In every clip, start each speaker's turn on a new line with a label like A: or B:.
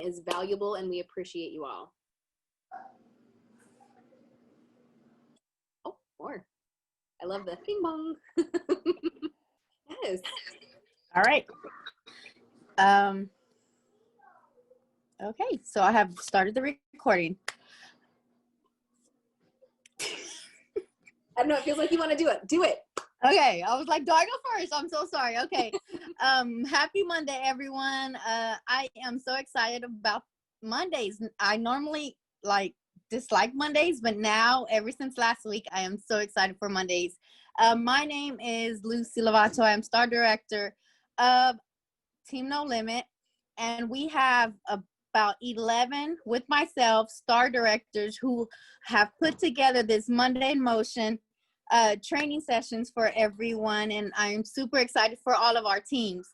A: is valuable, and we appreciate you all. Oh, more. I love the bing bong. Yes.
B: All right. Okay, so I have started the recording.
A: I don't know, it feels like you want to do it. Do it.
B: Okay, I was like, do I go first? I'm so sorry. Okay. Happy Monday, everyone. I am so excited about Mondays. I normally dislike Mondays, but now, ever since last week, I am so excited for Mondays. My name is Lucy Lovato. I am Star Director of Team No Limit, and we have about 11 with myself, Star Directors, who have put together this Monday in Motion training sessions for everyone, and I'm super excited for all of our teams.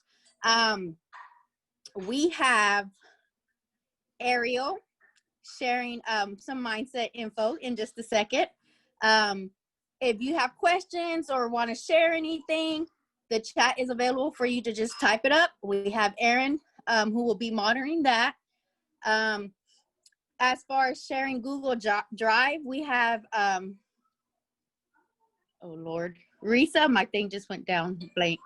B: We have Ariel sharing some mindset info in just a second. If you have questions or want to share anything, the chat is available for you to just type it up. We have Aaron, who will be monitoring that. As far as sharing Google Drive, we have, oh Lord, Risa, my thing just went down blank.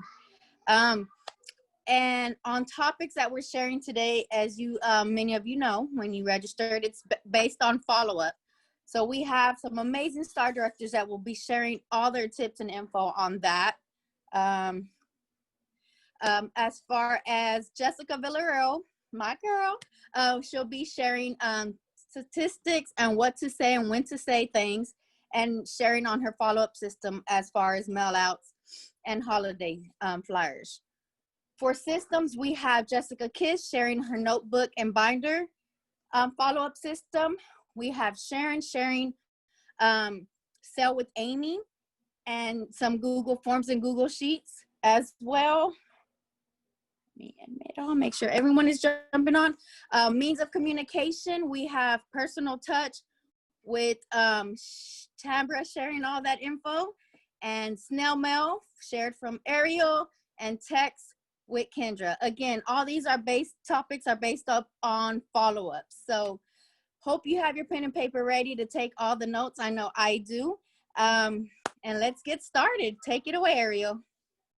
B: And on topics that we're sharing today, as you, many of you know, when you registered, it's based on follow-up. So we have some amazing Star Directors that will be sharing all their tips and info on that. As far as Jessica Villarreal, my girl, she'll be sharing statistics and what to say and when to say things, and sharing on her follow-up system as far as mail outs and holiday flyers. For systems, we have Jessica Kiss sharing her notebook and binder follow-up system. We have Sharon sharing Sell with Amy and some Google Forms and Google Sheets as well. I'll make sure everyone is jumping on. Means of communication, we have Personal Touch with Tambra sharing all that info, and Snail Mail shared from Ariel, and Text with Kendra. Again, all these topics are based up on follow-up. So hope you have your pen and paper ready to take all the notes. I know I do. And let's get started. Take it away, Ariel.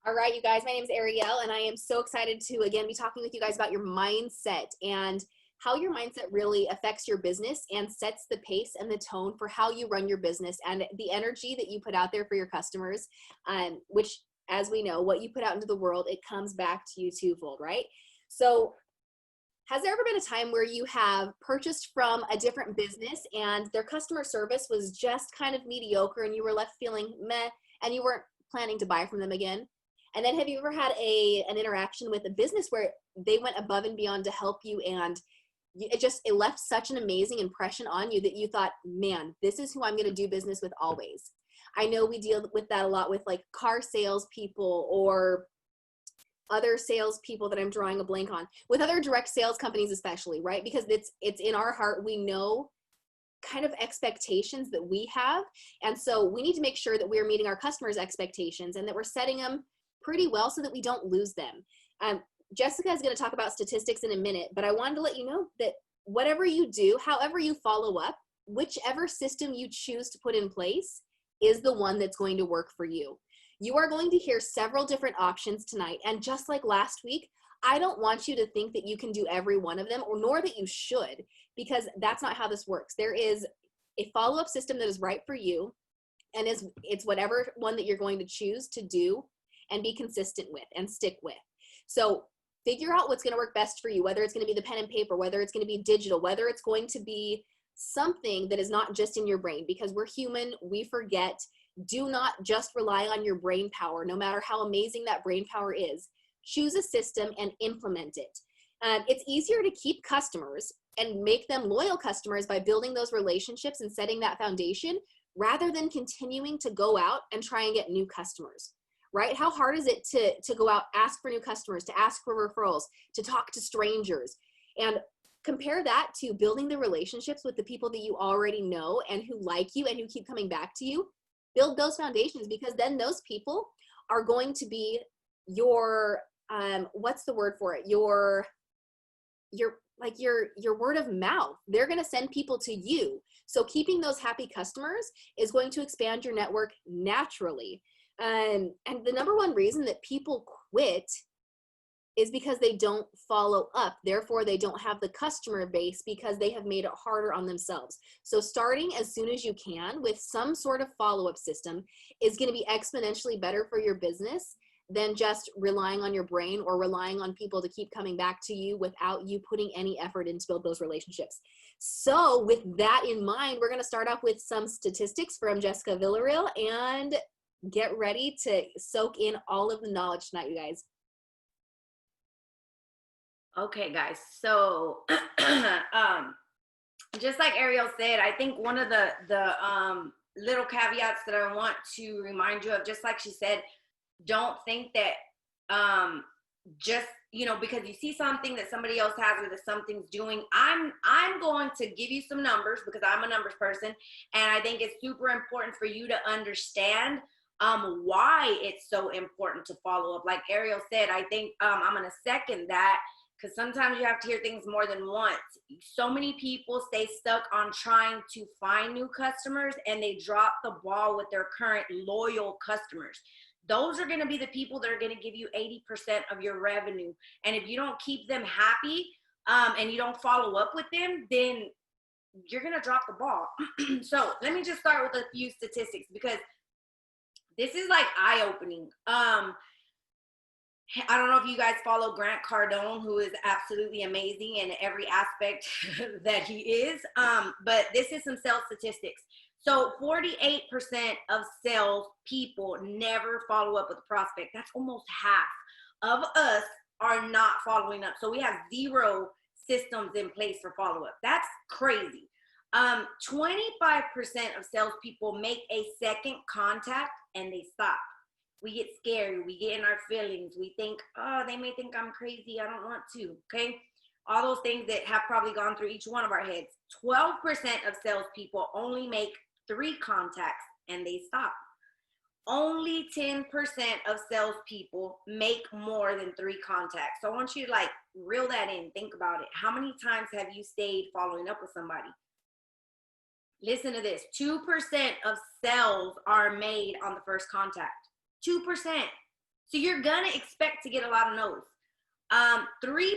A: All right, you guys, my name is Ariel, and I am so excited to, again, be talking with you guys about your mindset and how your mindset really affects your business and sets the pace and the tone for how you run your business and the energy that you put out there for your customers, which, as we know, what you put out into the world, it comes back to you twofold, right? So has there ever been a time where you have purchased from a different business and their customer service was just kind of mediocre and you were left feeling meh and you weren't planning to buy from them again? And then have you ever had an interaction with a business where they went above and beyond to help you, and it left such an amazing impression on you that you thought, man, this is who I'm going to do business with always? I know we deal with that a lot with like car salespeople or other salespeople that I'm drawing a blank on, with other direct sales companies especially, right? Because it's in our heart. We know kind of expectations that we have. And so we need to make sure that we're meeting our customers' expectations and that we're setting them pretty well so that we don't lose them. Jessica is going to talk about statistics in a minute, but I wanted to let you know that whatever you do, however you follow up, whichever system you choose to put in place is the one that's going to work for you. You are going to hear several different options tonight. And just like last week, I don't want you to think that you can do every one of them, or nor that you should, because that's not how this works. There is a follow-up system that is right for you, and it's whatever one that you're going to choose to do and be consistent with and stick with. So figure out what's going to work best for you, whether it's going to be the pen and paper, whether it's going to be digital, whether it's going to be something that is not just in your brain, because we're human, we forget. Do not just rely on your brain power, no matter how amazing that brain power is. Choose a system and implement it. It's easier to keep customers and make them loyal customers by building those relationships and setting that foundation, rather than continuing to go out and try and get new customers, right? How hard is it to go out, ask for new customers, to ask for referrals, to talk to strangers? And compare that to building the relationships with the people that you already know and who like you and who keep coming back to you. Build those foundations, because then those people are going to be your, what's the word for it? Your like your word of mouth. They're going to send people to you. So keeping those happy customers is going to expand your network naturally. And the number one reason that people quit is because they don't follow up. Therefore, they don't have the customer base because they have made it harder on themselves. So starting as soon as you can with some sort of follow-up system is going to be exponentially better for your business than just relying on your brain or relying on people to keep coming back to you without you putting any effort in to build those relationships. So with that in mind, we're going to start off with some statistics from Jessica Villarreal and get ready to soak in all of the knowledge tonight, you guys.
C: Okay, guys. So, just like Ariel said, I think one of the little caveats that I want to remind you of, just like she said, don't think that just, you know, because you see something that somebody else has or that something's doing. I'm going to give you some numbers because I'm a numbers person, and I think it's super important for you to understand why it's so important to follow up. Like Ariel said, I think I'm going to second that. Because sometimes you have to hear things more than once. So many people stay stuck on trying to find new customers and they drop the ball with their current loyal customers. Those are going to be the people that are going to give you 80% of your revenue. And if you don't keep them happy and you don't follow up with them, then you're going to drop the ball. So let me just start with a few statistics because this is like eye-opening. I don't know if you guys follow Grant Cardone, who is absolutely amazing in every aspect that he is. But this is some sales statistics. So 48% of sales people never follow up with a prospect. That's almost half of us are not following up. So we have 0 systems in place for follow-up. That's crazy. 25% of salespeople make a second contact and they stop. We get scared. We get in our feelings. We think, oh, they may think I'm crazy. I don't want to. Okay. All those things that have probably gone through each one of our heads. 12% of salespeople only make 3 contacts and they stop. Only 10% of salespeople make more than 3 contacts. So I want you to like reel that in. Think about it. How many times have you stayed following up with somebody? Listen to this. 2% of sales are made on the first contact. 2%. So you're going to expect to get a lot of no's. 3%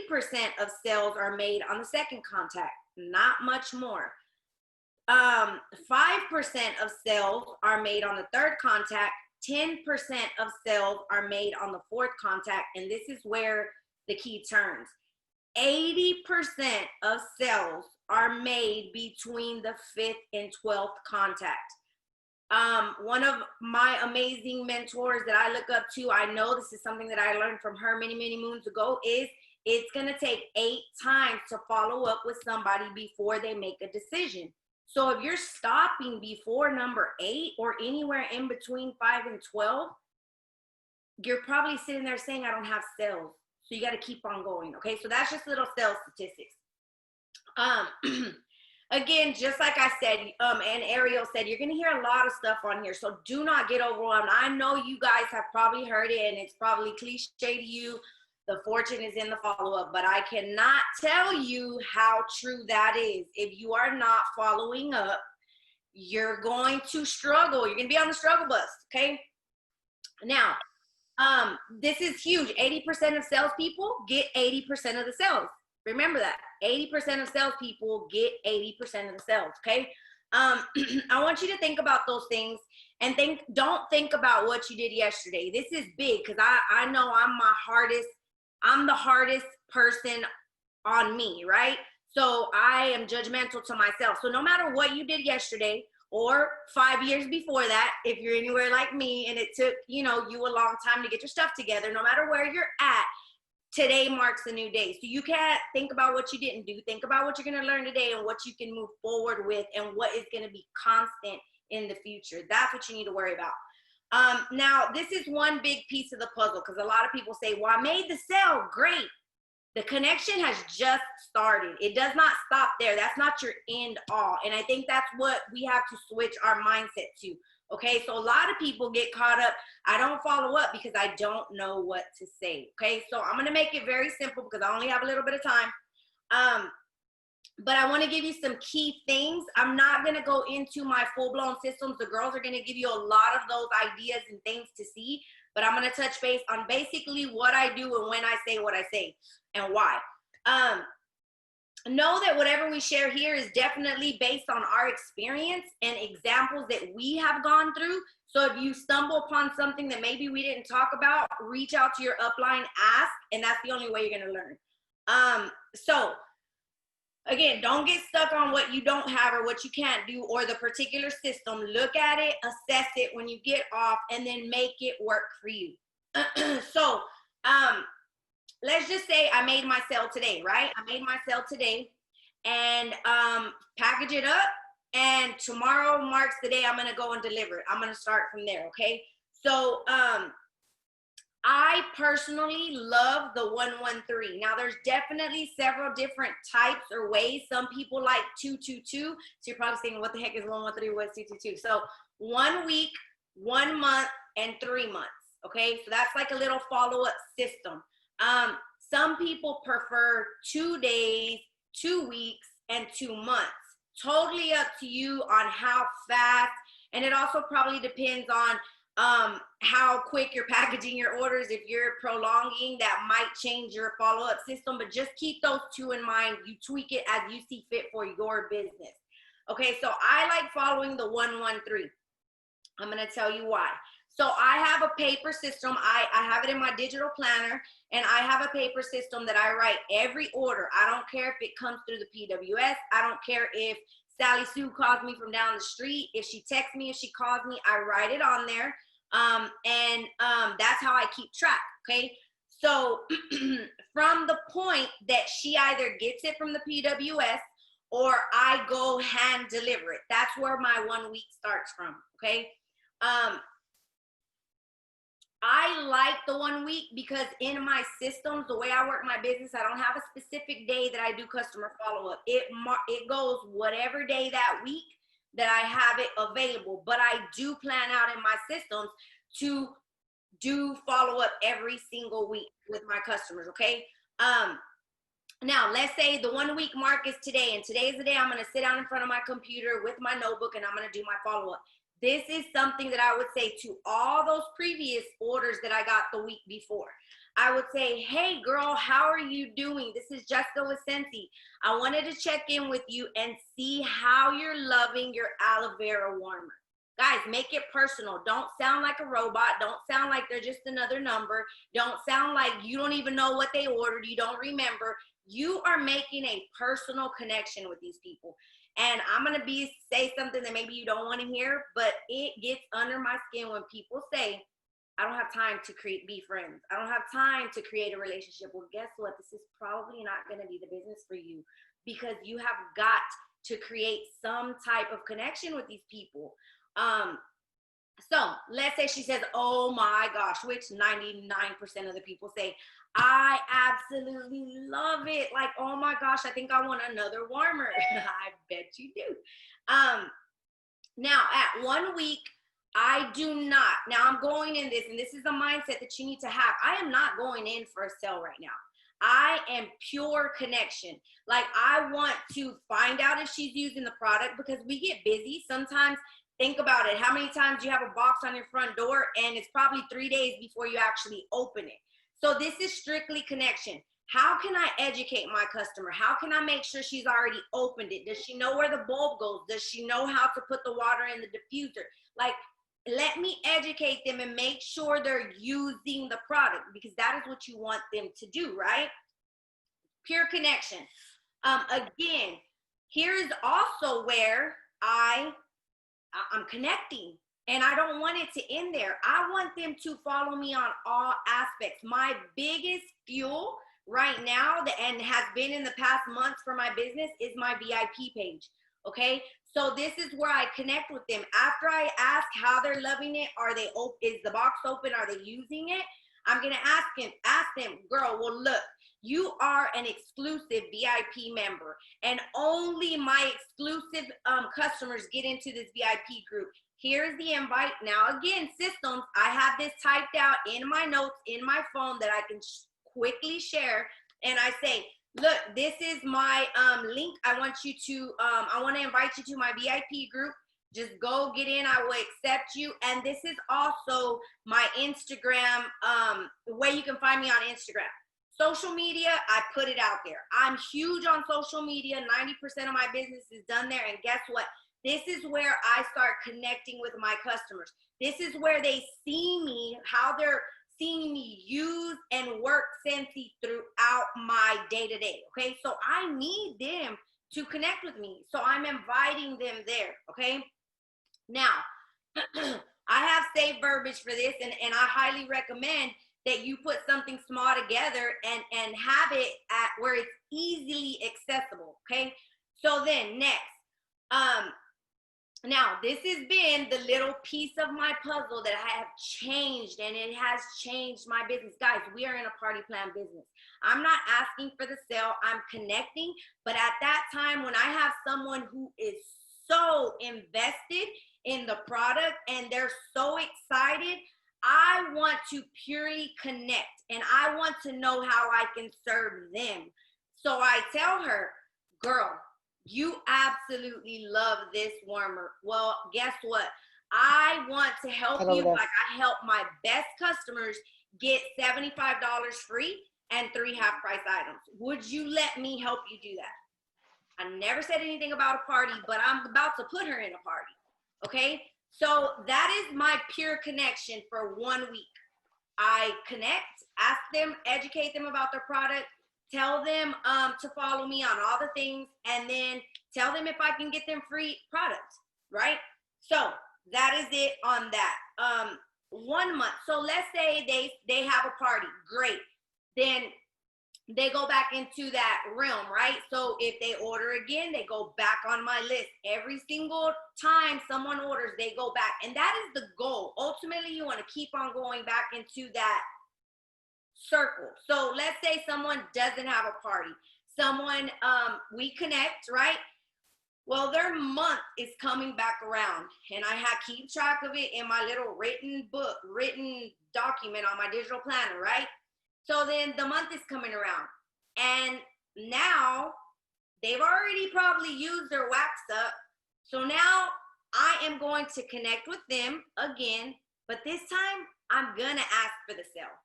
C: of sales are made on the second contact, not much more. 5% of sales are made on the third contact. 10% of sales are made on the fourth contact. And this is where the key turns. 80% of sales are made between the 5th and 12th contact. One of my amazing mentors that I look up to, I know this is something that I learned from her many, many moons ago, is it's going to take 8 times to follow up with somebody before they make a decision. So if you're stopping before number 8 or anywhere in between 5 and 12, you're probably sitting there saying, I don't have sales. So you got to keep on going. Okay. So that's just little sales statistics. Again, just like I said, and Ariel said, you're going to hear a lot of stuff on here. So do not get overwhelmed. I know you guys have probably heard it and it's probably cliche to you. The fortune is in the follow-up, but I cannot tell you how true that is. If you are not following up, you're going to struggle. You're going to be on the struggle bus. Okay. Now, this is huge. 80% of salespeople get 80% of the sales. Remember that 80% of salespeople get 80% of the sales. Okay. I want you to think about those things and don't think about what you did yesterday. This is big because I know I'm the hardest person on me, right? So I am judgmental to myself. So no matter what you did yesterday or 5 years before that, if you're anywhere like me and it took, you a long time to get your stuff together, no matter where you're at, today marks a new day. So you can't think about what you didn't do. Think about what you're going to learn today and what you can move forward with and what is going to be constant in the future. That's what you need to worry about. Now, this is one big piece of the puzzle because a lot of people say, well, I made the sale. Great. The connection has just started. It does not stop there. That's not your end all. And I think that's what we have to switch our mindset to. Okay, so a lot of people get caught up. I don't follow up because I don't know what to say. Okay, so I'm going to make it very simple because I only have a little bit of time. But I want to give you some key things. I'm not going to go into my full-blown systems. The girls are going to give you a lot of those ideas and things to see, but I'm going to touch base on basically what I do and when I say what I say and why. Know that whatever we share here is definitely based on our experience and examples that we have gone through. So if you stumble upon something that maybe we didn't talk about, reach out to your upline, ask, and that's the only way you're going to learn. So again, don't get stuck on what you don't have or what you can't do or the particular system. Look at it, assess it when you get off, and then make it work for you. So let's just say I made my sale today, right? I made my sale today and package it up, and tomorrow marks the day I'm going to go and deliver it. I'm going to start from there, okay? So I personally love the 113. Now, there's definitely several different types or ways. Some people like 222. So you're probably thinking, what the heck is 113? What's 222? So 1 week, 1 month, and 3 months. Okay, so that's like a little follow-up system. Some people prefer 2 days, 2 weeks, and 2 months. Totally up to you on how fast, and it also probably depends on how quick you're packaging your orders. If you're prolonging, that might change your follow-up system, but just keep those two in mind. You tweak it as you see fit for your business. Okay, so I like following the 113. I'm going to tell you why. So I have a paper system. I have it in my digital planner, and I have a paper system that I write every order. I don't care if it comes through the PWS. I don't care if Sally Sue calls me from down the street. If she texts me, if she calls me, I write it on there. That's how I keep track. Okay. So from the point that she either gets it from the PWS or I go hand deliver it, that's where my 1 week starts from. Okay. I like the 1 week because in my systems, the way I work my business, I don't have a specific day that I do customer follow-up. It goes whatever day that week that I have it available, but I do plan out in my systems to do follow-up every single week with my customers, okay? Now, let's say the 1 week mark is today, and today's the day I'm going to sit down in front of my computer with my notebook, and I'm going to do my follow-up. This is something that I would say to all those previous orders that I got the week before. I would say, hey girl, how are you doing? This is Jessica with Scentsy. I wanted to check in with you and see how you're loving your aloe vera warmer. Guys, make it personal. Don't sound like a robot. Don't sound like they're just another number. Don't sound like you don't even know what they ordered. You don't remember. You are making a personal connection with these people. And I'm going to say something that maybe you don't want to hear, but it gets under my skin when people say, I don't have time to be friends. I don't have time to create a relationship. Well, guess what? This is probably not going to be the business for you because you have got to create some type of connection with these people. So let's say she says, oh my gosh, which 99% of the people say, I absolutely love it. Like, oh my gosh, I think I want another warmer. I bet you do. Now at 1 week, I do not. Now I'm going in this, and this is a mindset that you need to have. I am not going in for a sale right now. I am pure connection. Like, I want to find out if she's using the product because we get busy. Sometimes, think about it. How many times you have a box on your front door and it's probably 3 days before you actually open it? So this is strictly connection. How can I educate my customer? How can I make sure she's already opened it? Does she know where the bulb goes? Does she know how to put the water in the diffuser? Like, let me educate them and make sure they're using the product because that is what you want them to do, right? Pure connection. Again, here is also where I'm connecting. And I don't want it to end there. I want them to follow me on all aspects. My biggest fuel right now, and has been in the past months for my business, is my VIP page. Okay, so this is where I connect with them. After I ask how they're loving it, is the box open? Are they using it? I'm gonna ask them, girl, well look, you are an exclusive VIP member, and only my exclusive customers get into this VIP group. Here's the invite. Now, again, systems, I have this typed out in my notes in my phone that I can quickly share. And I say, Look, this is my link. I want to invite you to my VIP group. Just go get in. I will accept you. And this is also my Instagram, way you can find me on Instagram. Social media, I put it out there. I'm huge on social media. 90% of my business is done there. And guess what? This is where I start connecting with my customers. This is where they see me, how they're seeing me use and work Scentsy throughout my day-to-day, okay? So I need them to connect with me. So I'm inviting them there, okay? Now, I have saved verbiage for this, and I highly recommend that you put something small together and have it at where it's easily accessible, okay? So then next, now, this has been the little piece of my puzzle that I have changed, and it has changed my business. Guys, we are in a party plan business. I'm not asking for the sale. I'm connecting. But at that time, when I have someone who is so invested in the product and they're so excited, I want to purely connect, and I want to know how I can serve them. So I tell her, girl, you absolutely love this warmer. Well, guess what? I want to help you like I help my best customers get $75 free and 3 half-price items. Would you let me help you do that? I never said anything about a party, but I'm about to put her in a party, okay? So that is my pure connection for 1 week. I connect, ask them, educate them about their product, tell them to follow me on all the things, and then tell them if I can get them free products, right? So that is it on that. 1 month. So let's say they have a party. Great. Then they go back into that realm, right? So if they order again, they go back on my list. Every single time someone orders, they go back. And that is the goal. Ultimately, you want to keep on going back into that circle. So let's say someone doesn't have a party. Someone, we connect, right? Well, their month is coming back around, and I keep track of it in my little written document on my digital planner, right? So then the month is coming around, and now they've already probably used their wax up. So now I am going to connect with them again, but this time I'm gonna ask for the sale.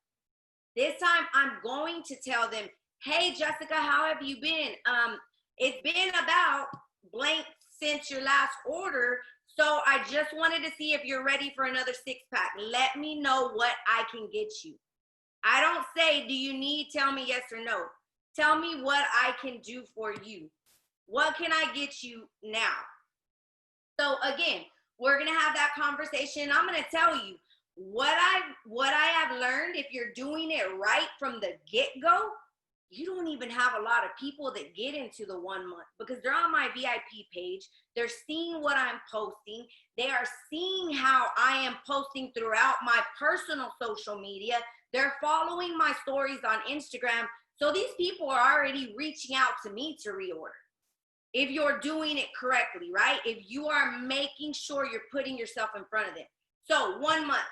C: This time I'm going to tell them, hey, Jessica, how have you been? It's been about blank since your last order. So I just wanted to see if you're ready for another 6-pack. Let me know what I can get you. I don't say, do you need, tell me yes or no. Tell me what I can do for you. What can I get you now? So again, we're gonna have that conversation. I'm gonna tell you, what I have learned, if you're doing it right from the get-go, you don't even have a lot of people that get into the 1 month because they're on my VIP page. They're seeing what I'm posting. They are seeing how I am posting throughout my personal social media. They're following my stories on Instagram. So these people are already reaching out to me to reorder. If you're doing it correctly, right? If you are making sure you're putting yourself in front of them. So 1 month.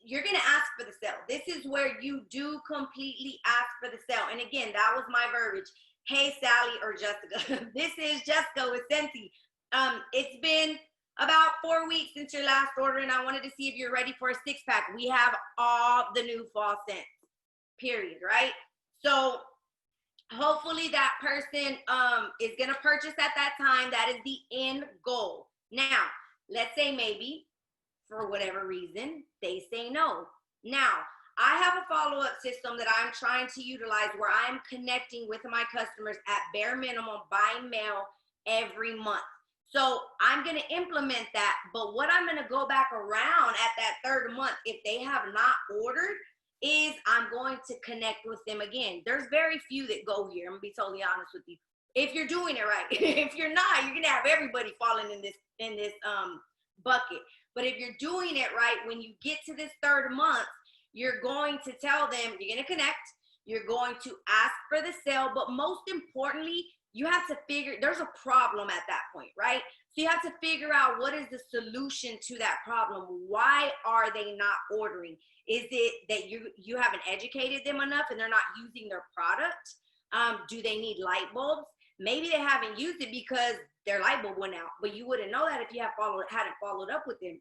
C: You're going to ask for the sale. This is where you do completely ask for the sale. And again, that was my verbiage. Hey, Sally or Jessica. This is Jessica with Scentsy. It's been about 4 weeks since your last order, and I wanted to see if you're ready for a 6-pack. We have all the new fall scents, period, right? So hopefully that person is going to purchase at that time. That is the end goal. Now, let's say maybe for whatever reason, they say no. Now, I have a follow-up system that I'm trying to utilize where I'm connecting with my customers at bare minimum by mail every month. So I'm going to implement that, but what I'm going to go back around at that 3rd month, if they have not ordered, is I'm going to connect with them again. There's very few that go here. I'm going to be totally honest with you. If you're doing it right. If you're not, you're going to have everybody falling in this bucket. But if you're doing it right, when you get to this 3rd month, you're going to tell them, you're going to connect, you're going to ask for the sale, but most importantly, you have to figure, there's a problem at that point, right? So you have to figure out what is the solution to that problem. Why are they not ordering? Is it that you haven't educated them enough and they're not using their product? Do they need light bulbs? Maybe they haven't used it because their light bulb went out, but you wouldn't know that if you hadn't followed up with them.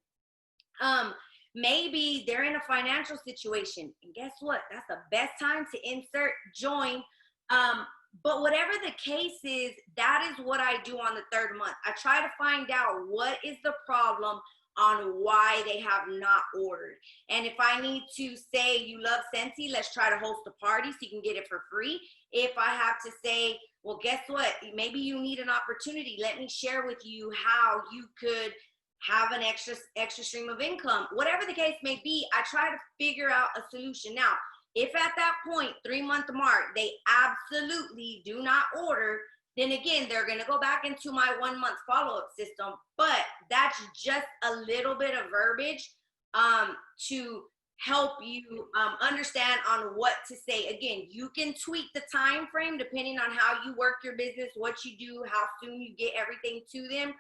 C: Maybe they're in a financial situation, and guess what? That's the best time to insert join. But whatever the case is, that is what I do on the third month. I try to find out what is the problem on why they have not ordered. And if I need to say you love Scentsy, let's try to host a party so you can get it for free. If I have to say, well, guess what? Maybe you need an opportunity. Let me share with you how you could have an extra stream of income. Whatever the case may be, I try to figure out a solution. Now, if at that point, 3-month mark, they absolutely do not order, then again, they're going to go back into my 1-month follow-up system. But that's just a little bit of verbiage to help you understand on what to say. Again, you can tweak the time frame depending on how you work your business, what you do, how soon you get everything to them.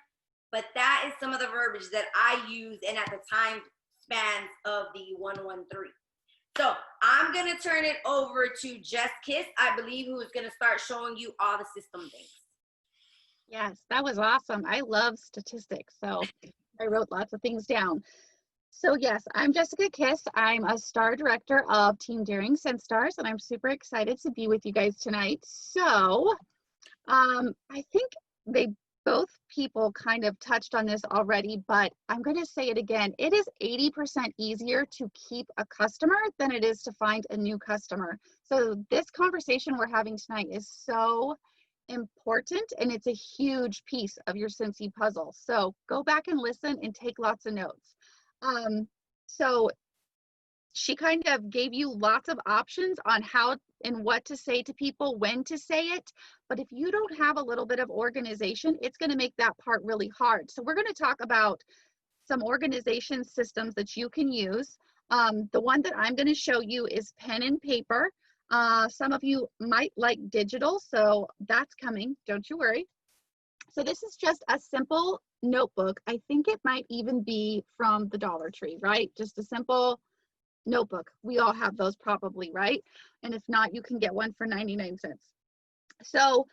C: But that is some of the verbiage that I use and at the time spans of the 113. So I'm going to turn it over to Just Kiss, I believe, who is going to start showing you all the system things.
D: Yes, that was awesome. I love statistics, so I wrote lots of things down. So yes, I'm Jessica Kiss. I'm a star director of Team Daring Scent Stars, and I'm super excited to be with you guys tonight. So I think both people kind of touched on this already, but I'm going to say it again. It is 80% easier to keep a customer than it is to find a new customer. So this conversation we're having tonight is so important, and it's a huge piece of your Scentsy puzzle. So go back and listen and take lots of notes. So she kind of gave you lots of options on how and what to say to people, when to say it. But if you don't have a little bit of organization, it's going to make that part really hard. So we're going to talk about some organization systems that you can use. The one that I'm going to show you is pen and paper. Some of you might like digital, so that's coming. Don't you worry. So this is just a simple notebook. I think it might even be from the Dollar Tree, right? Just a simple notebook. We all have those probably, right? And if not, you can get one for 99 cents. So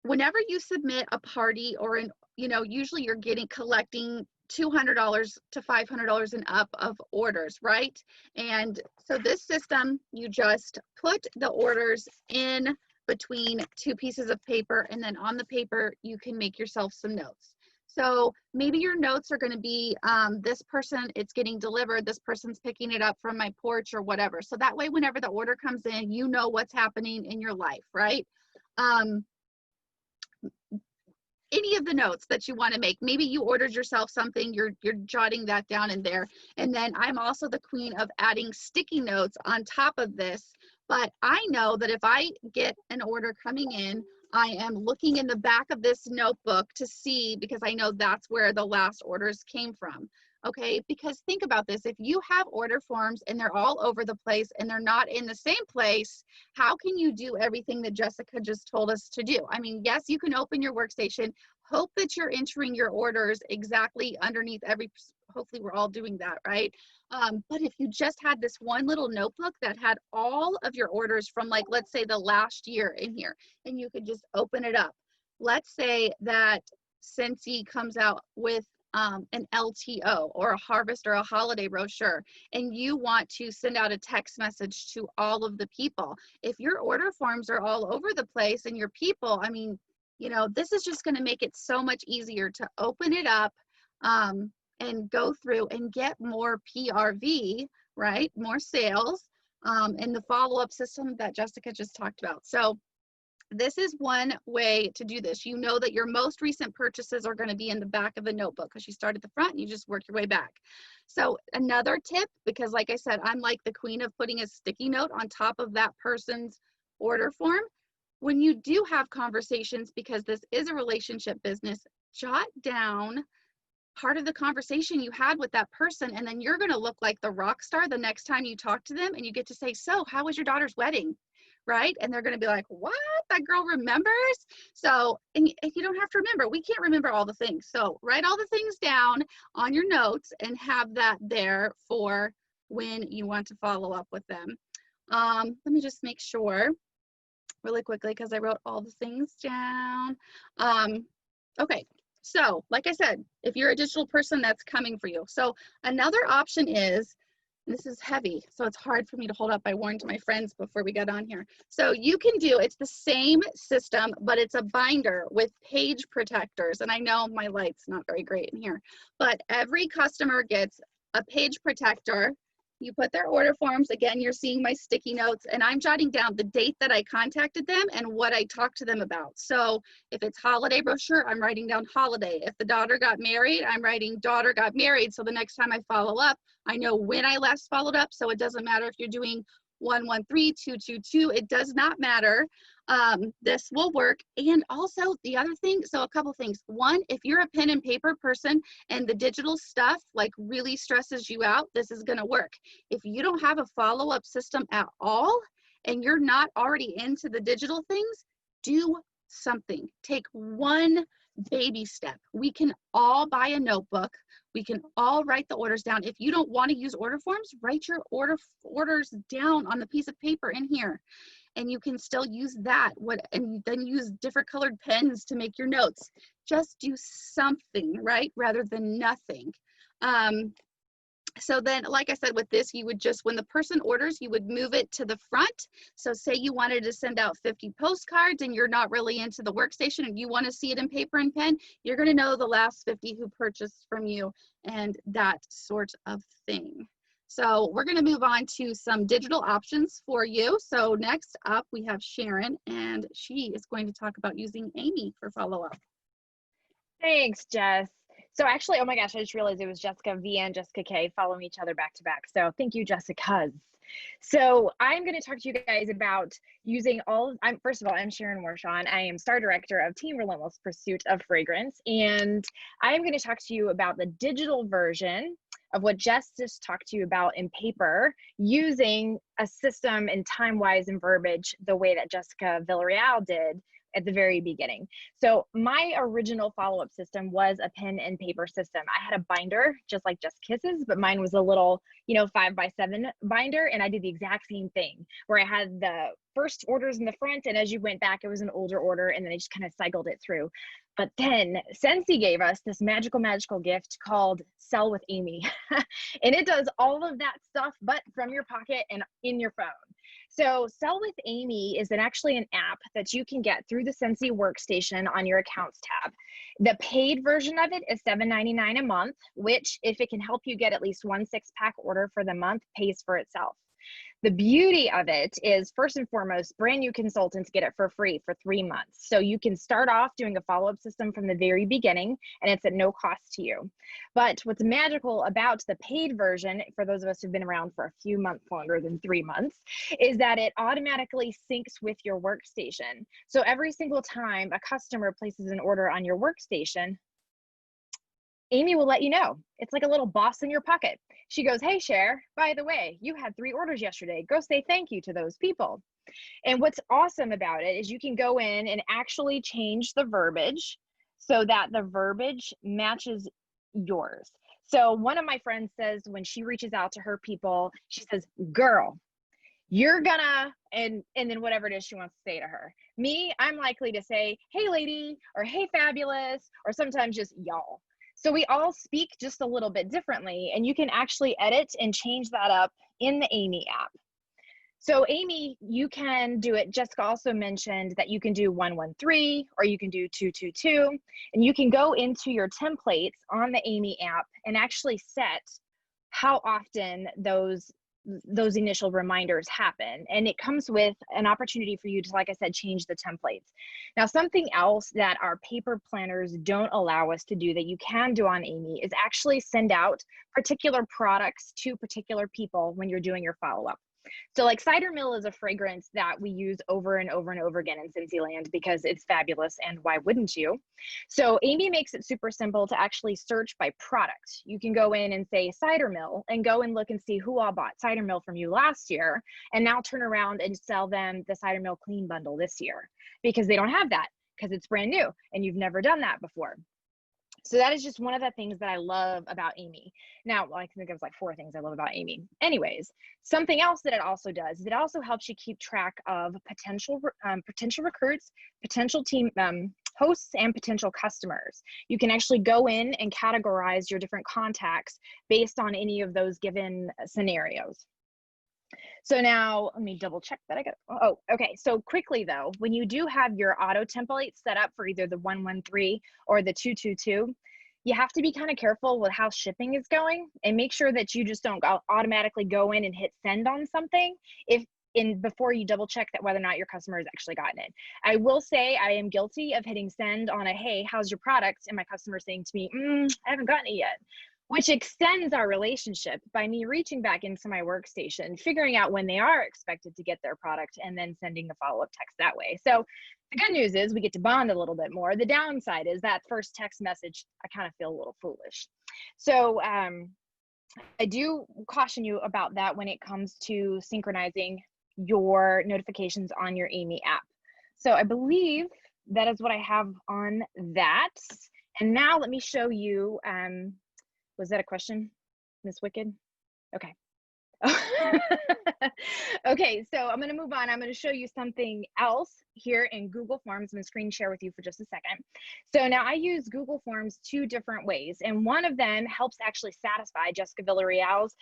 D: whenever you submit a party or usually you're collecting $200 to $500 and up of orders, right? And so this system, you just put the orders in between two pieces of paper, and then on the paper, you can make yourself some notes. So maybe your notes are going to be, this person, it's getting delivered, this person's picking it up from my porch or whatever. So that way, whenever the order comes in, you know what's happening in your life, right? Any of the notes that you want to make. Maybe you ordered yourself something, you're jotting that down in there. And then I'm also the queen of adding sticky notes on top of this. But I know that if I get an order coming in, I am looking in the back of this notebook to see, because I know that's where the last orders came from. Okay, because think about this. If you have order forms and they're all over the place and they're not in the same place, how can you do everything that Jessica just told us to do? I mean, yes, you can open your workstation, hope that you're entering your orders exactly underneath hopefully we're all doing that, right? But if you just had this one little notebook that had all of your orders from, like, let's say the last year in here, and you could just open it up. Let's say that Scentsy comes out with an LTO or a harvest or a holiday brochure, and you want to send out a text message to all of the people. If your order forms are all over the place and your people, I mean, this is just going to make it so much easier to open it up and go through and get more PRV, right? More sales, and the follow-up system that Jessica just talked about. So this is one way to do this. You know that your most recent purchases are going to be in the back of the notebook because you start at the front and you just work your way back. So another tip, because like I said, I'm like the queen of putting a sticky note on top of that person's order form. When you do have conversations, because this is a relationship business, jot down part of the conversation you had with that person, and then you're going to look like the rock star the next time you talk to them and you get to say, so how was your daughter's wedding? Right? And they're going to be like, what? That girl remembers? So, and you don't have to remember. We can't remember all the things. So write all the things down on your notes and have that there for when you want to follow up with them. Let me just make sure. really quickly because I wrote all the things down. Okay, so like I said, if you're a digital person, that's coming for you. So another option is, this is heavy, so it's hard for me to hold up. I warned my friends before we got on here. So you can do, it's the same system, but it's a binder with page protectors. And I know my light's not very great in here, but every customer gets a page protector. You put their order forms. Again, you're seeing my sticky notes, and I'm jotting down the date that I contacted them and what I talked to them about. So if it's holiday brochure, I'm writing down holiday. If the daughter got married, I'm writing daughter got married. So the next time I follow up, I know when I last followed up. So it doesn't matter if you're doing 113, 222, it does not matter. This will work. And also the other thing, so a couple things. One, if you're a pen and paper person and the digital stuff like really stresses you out, this is going to work. If you don't have a follow-up system at all and you're not already into the digital things, do something. Take one baby step. We can all buy a notebook. We can all write the orders down. If you don't want to use order forms, write your orders down on the piece of paper in here. And you can still use that, and then use different colored pens to make your notes. Just do something, right? Rather than nothing. So then, like I said, with this, you would just, when the person orders, you would move it to the front. So say you wanted to send out 50 postcards and you're not really into the workstation and you want to see it in paper and pen, you're going to know the last 50 who purchased from you and that sort of thing. So we're going to move on to some digital options for you. So next up, we have Sharon, and she is going to talk about using Amy for follow-up.
E: Thanks, Jess. So actually, oh my gosh, I just realized it was Jessica V and Jessica K following each other back to back. So thank you, Jessicas. So I'm going to talk to you guys about using first of all, I'm Sharon Warshawn. I am Star Director of Team Relentless Pursuit of Fragrance. And I'm going to talk to you about the digital version of what Jess just talked to you about in paper, using a system and time-wise and verbiage the way that Jessica Villarreal did at the very beginning. So my original follow-up system was a pen and paper system. I had a binder just like Just Kisses, but mine was a little, 5x7 binder. And I did the exact same thing where I had the first orders in the front. And as you went back, it was an older order. And then I just kind of cycled it through. But then Scentsy gave us this magical gift called Sell with Amy. And it does all of that stuff, but from your pocket and in your phone. So Sell with Amy is actually an app that you can get through the Scentsy workstation on your accounts tab. The paid version of it is $7.99 a month, which if it can help you get at least one 6-pack order for the month, pays for itself. The beauty of it is, first and foremost, brand new consultants get it for free for 3 months. So you can start off doing a follow-up system from the very beginning, and it's at no cost to you. But what's magical about the paid version, for those of us who've been around for a few months longer than 3 months, is that it automatically syncs with your workstation. So every single time a customer places an order on your workstation, Amy will let you know. It's like a little boss in your pocket. She goes, hey, Cher, by the way, you had 3 orders yesterday. Go say thank you to those people. And what's awesome about it is you can go in and actually change the verbiage so that the verbiage matches yours. So one of my friends says when she reaches out to her people, she says, girl, you're gonna, and then whatever it is she wants to say to her. Me, I'm likely to say, hey, lady, or hey, fabulous, or sometimes just y'all. So we all speak just a little bit differently, and you can actually edit and change that up in the Amy app. So Amy, you can do it. Jessica also mentioned that you can do 113 or you can do 222, and you can go into your templates on the Amy app and actually set how often those initial reminders happen. And it comes with an opportunity for you to, like I said, change the templates. Now, something else that our paper planners don't allow us to do that you can do on Amy is actually send out particular products to particular people when you're doing your follow-up. So like Cider Mill is a fragrance that we use over and over and over again in Scentsy because it's fabulous, and why wouldn't you? So Amy makes it super simple to actually search by product. You can go in and say Cider Mill and go and look and see who all bought Cider Mill from you last year, and now turn around and sell them the Cider Mill Clean Bundle this year because they don't have that because it's brand new and you've never done that before. So that is just one of the things that I love about Amy. Now, well, I think there's like 4 things I love about Amy. Anyways, something else that it also does is it also helps you keep track of potential recruits, potential team hosts, and potential customers. You can actually go in and categorize your different contacts based on any of those given scenarios. So now let me double check that I got. Oh, okay. So quickly though, when you do have your auto template set up for either the 113 or the 222, you have to be kind of careful with how shipping is going and make sure that you just don't automatically go in and hit send on something before you double check that whether or not your customer has actually gotten it. I will say I am guilty of hitting send on a, hey, how's your product? And my customer saying to me, I haven't gotten it yet, which extends our relationship by me reaching back into my workstation, figuring out when they are expected to get their product, and then sending a follow-up text that way. So the good news is we get to bond a little bit more. The downside is that first text message, I kind of feel a little foolish. So I do caution you about that when it comes to synchronizing your notifications on your Amy app. So I believe that is what I have on that. And now let me show you, was that a question, Miss Wicked? Okay. Okay, so I'm going to move on. I'm going to show you something else here in Google Forms. I'm going to screen share with you for just a second. So now I use Google Forms 2 different ways, and one of them helps actually satisfy Jessica Villarreal's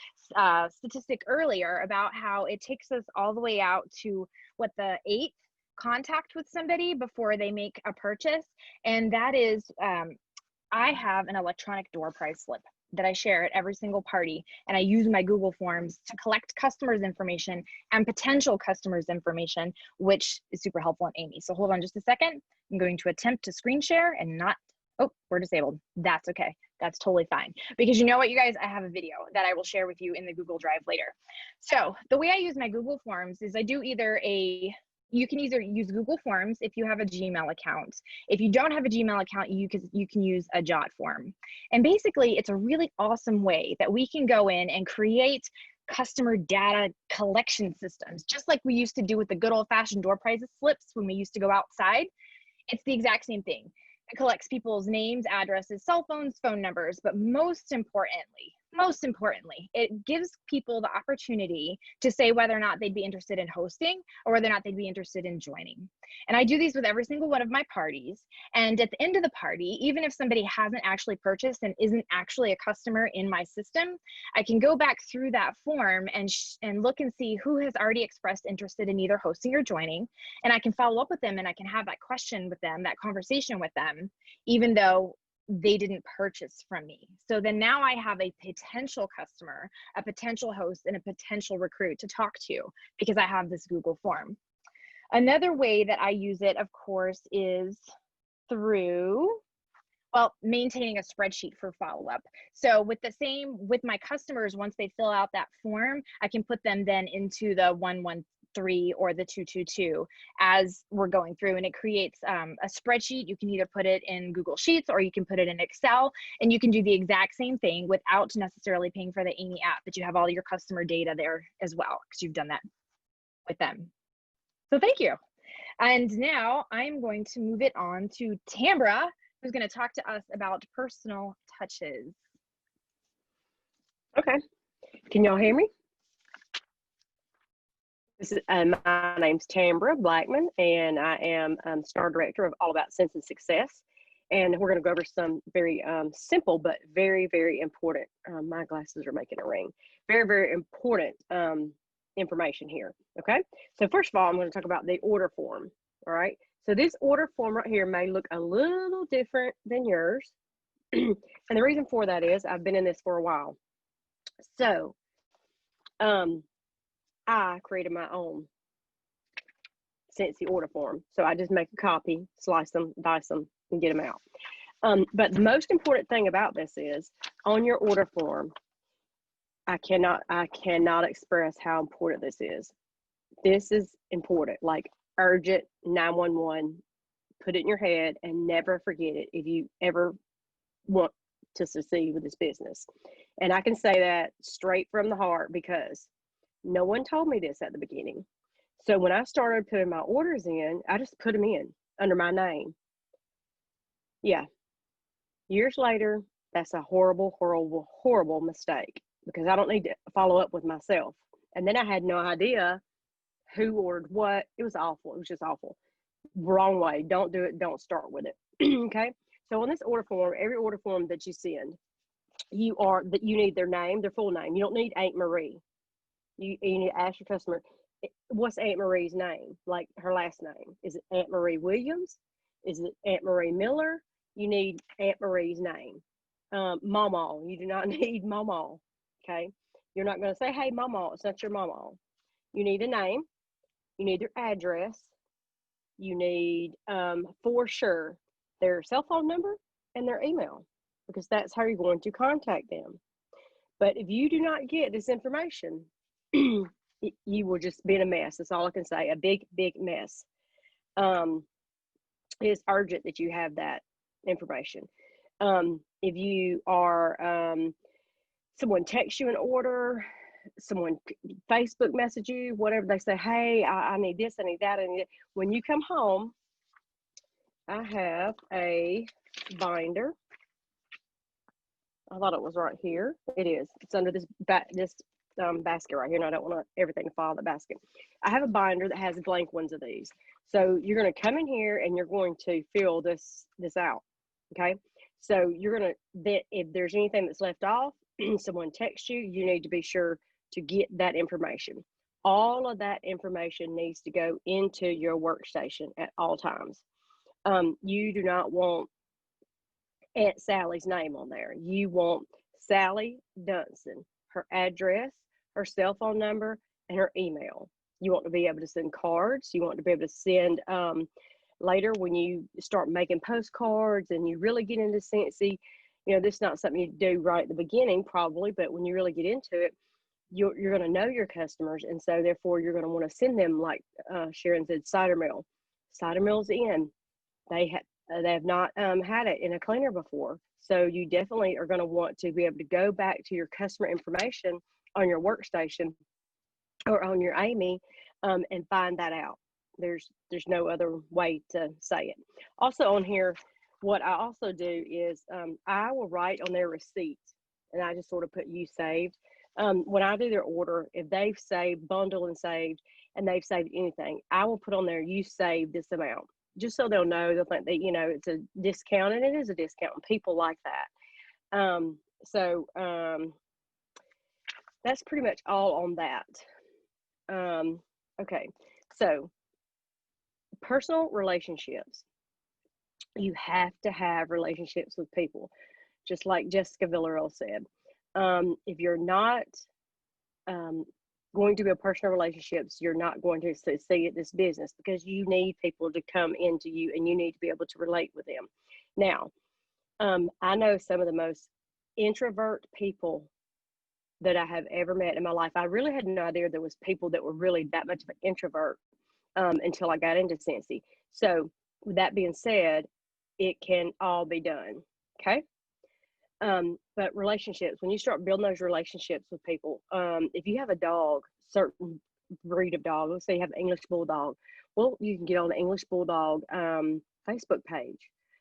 E: statistic earlier about how it takes us all the way out to what, the 8th contact with somebody before they make a purchase, and that is I have an electronic door price slip that I share at every single party, and I use my Google Forms to collect customers' information and potential customers' information, which is super helpful in Amy. So hold on just a second. I'm going to attempt to screen share and not, oh, we're disabled. That's okay. That's totally fine. Because you know what, you guys, I have a video that I will share with you in the Google Drive later. So the way I use my Google Forms is I do you can either use Google Forms if you have a Gmail account. If you don't have a Gmail account, you can use a Jot form. And basically, it's a really awesome way that we can go in and create customer data collection systems, just like we used to do with the good old-fashioned door price slips when we used to go outside. It's the exact same thing. It collects people's names, addresses, cell phones, phone numbers, but most importantly, it gives people the opportunity to say whether or not they'd be interested in hosting or whether or not they'd be interested in joining. And I do these with every single one of my parties. And at the end of the party, even if somebody hasn't actually purchased and isn't actually a customer in my system, I can go back through that form and look and see who has already expressed interest in either hosting or joining. And I can follow up with them, and I can have that question with them, that conversation with them, even though they didn't purchase from me. So then now I have a potential customer, a potential host, and a potential recruit to talk to because I have this Google form. Another way that I use it, of course, is through, well, maintaining a spreadsheet for follow-up. So with my customers, once they fill out that form, I can put them then into the 113 or the 222 as we're going through, and it creates a spreadsheet. You can either put it in Google Sheets or you can put it in Excel, and you can do the exact same thing without necessarily paying for the Amy app, but you have all your customer data there as well because you've done that with them. So thank you. And now I'm going to move it on to Tambra, who's going to talk to us about personal touches.
F: Okay. Can y'all hear me? This is, my name's Tambra Blackman, and I am Star Director of All About Sense and Success. And we're going to go over some very simple but very, very important, my glasses are making a ring, very, very important information here, okay? So first of all, I'm going to talk about the order form, all right? So this order form right here may look a little different than yours. And the reason for that is I've been in this for a while. So I created my own Scentsy order form. So I just make a copy, slice them, dice them, and get them out. But the most important thing about this is on your order form, I cannot express how important this is. This is important, like urgent, 911, put it in your head and never forget it if you ever want to succeed with this business. And I can say that straight from the heart because no one told me this at the beginning. So when I started putting my orders in, I just put them in under my name. Yeah. Years later, that's a horrible, horrible, horrible mistake because I don't need to follow up with myself. And then I had no idea who ordered what. It was awful. It was just awful. Wrong way. Don't do it. Don't start with it. Okay. So on this order form, every order form that you send, you need their name, their full name. You don't need Aunt Marie. You need to ask your customer, what's Aunt Marie's name? Like her last name. Is it Aunt Marie Williams? Is it Aunt Marie Miller? You need Aunt Marie's name. Mama. You do not need Mama. Okay. You're not going to say, hey, Mama. It's not your Mama. You need a name. You need their address. You need, for sure, their cell phone number and their email, because that's how you're going to contact them. But if you do not get this information, you will just be in a mess. That's all I can say. A big, big mess. It's urgent that you have that information. If you are, someone texts you an order, someone Facebook message you, whatever, they say, hey, I need this, I need that, I need it. When you come home, I have a binder. I thought it was right here. It is. It's under this basket right here, and I don't want everything to fall in the basket. I have a binder that has blank ones of these. So you're going to come in here and you're going to fill this out. Okay. So you're going to, if there's anything that's left off, someone texts you, you need to be sure to get that information. All of that information needs to go into your workstation at all times. You do not want Aunt Sally's name on there. You want Sally Dunson, her address, her cell phone number, and her email. You want to be able to send cards. You want to be able to send later when you start making postcards and you really get into Scentsy. This is not something you do right at the beginning probably, but when you really get into it, you're going to know your customers, and so therefore you're going to want to send them, like Sharon said, cider mill. Cider mill's in. They have not had it in a cleaner before, so you definitely are going to want to be able to go back to your customer information on your workstation or on your Amy and find that out. There's no other way to say it. Also on here, what I also do is I will write on their receipt, and I just sort of put you saved. When I do their order, if they've saved, bundle and saved, and they've saved anything, I will put on there, you saved this amount, just so they'll know. They'll think that, it's a discount, and it is a discount, and people like that. So that's pretty much all on that. Okay, so personal relationships. You have to have relationships with people, just like Jessica Villarreal said. If you're not going to build personal relationships, you're not going to succeed at this business, because you need people to come into you and you need to be able to relate with them. Now, I know some of the most introvert people that I have ever met in my life. I really had no idea there was people that were really that much of an introvert until I got into Scentsy. So with that being said, it can all be done. Okay. But relationships, when you start building those relationships with people, if you have a dog, certain breed of dog, let's say you have an English Bulldog, well, you can get on the English Bulldog Facebook page.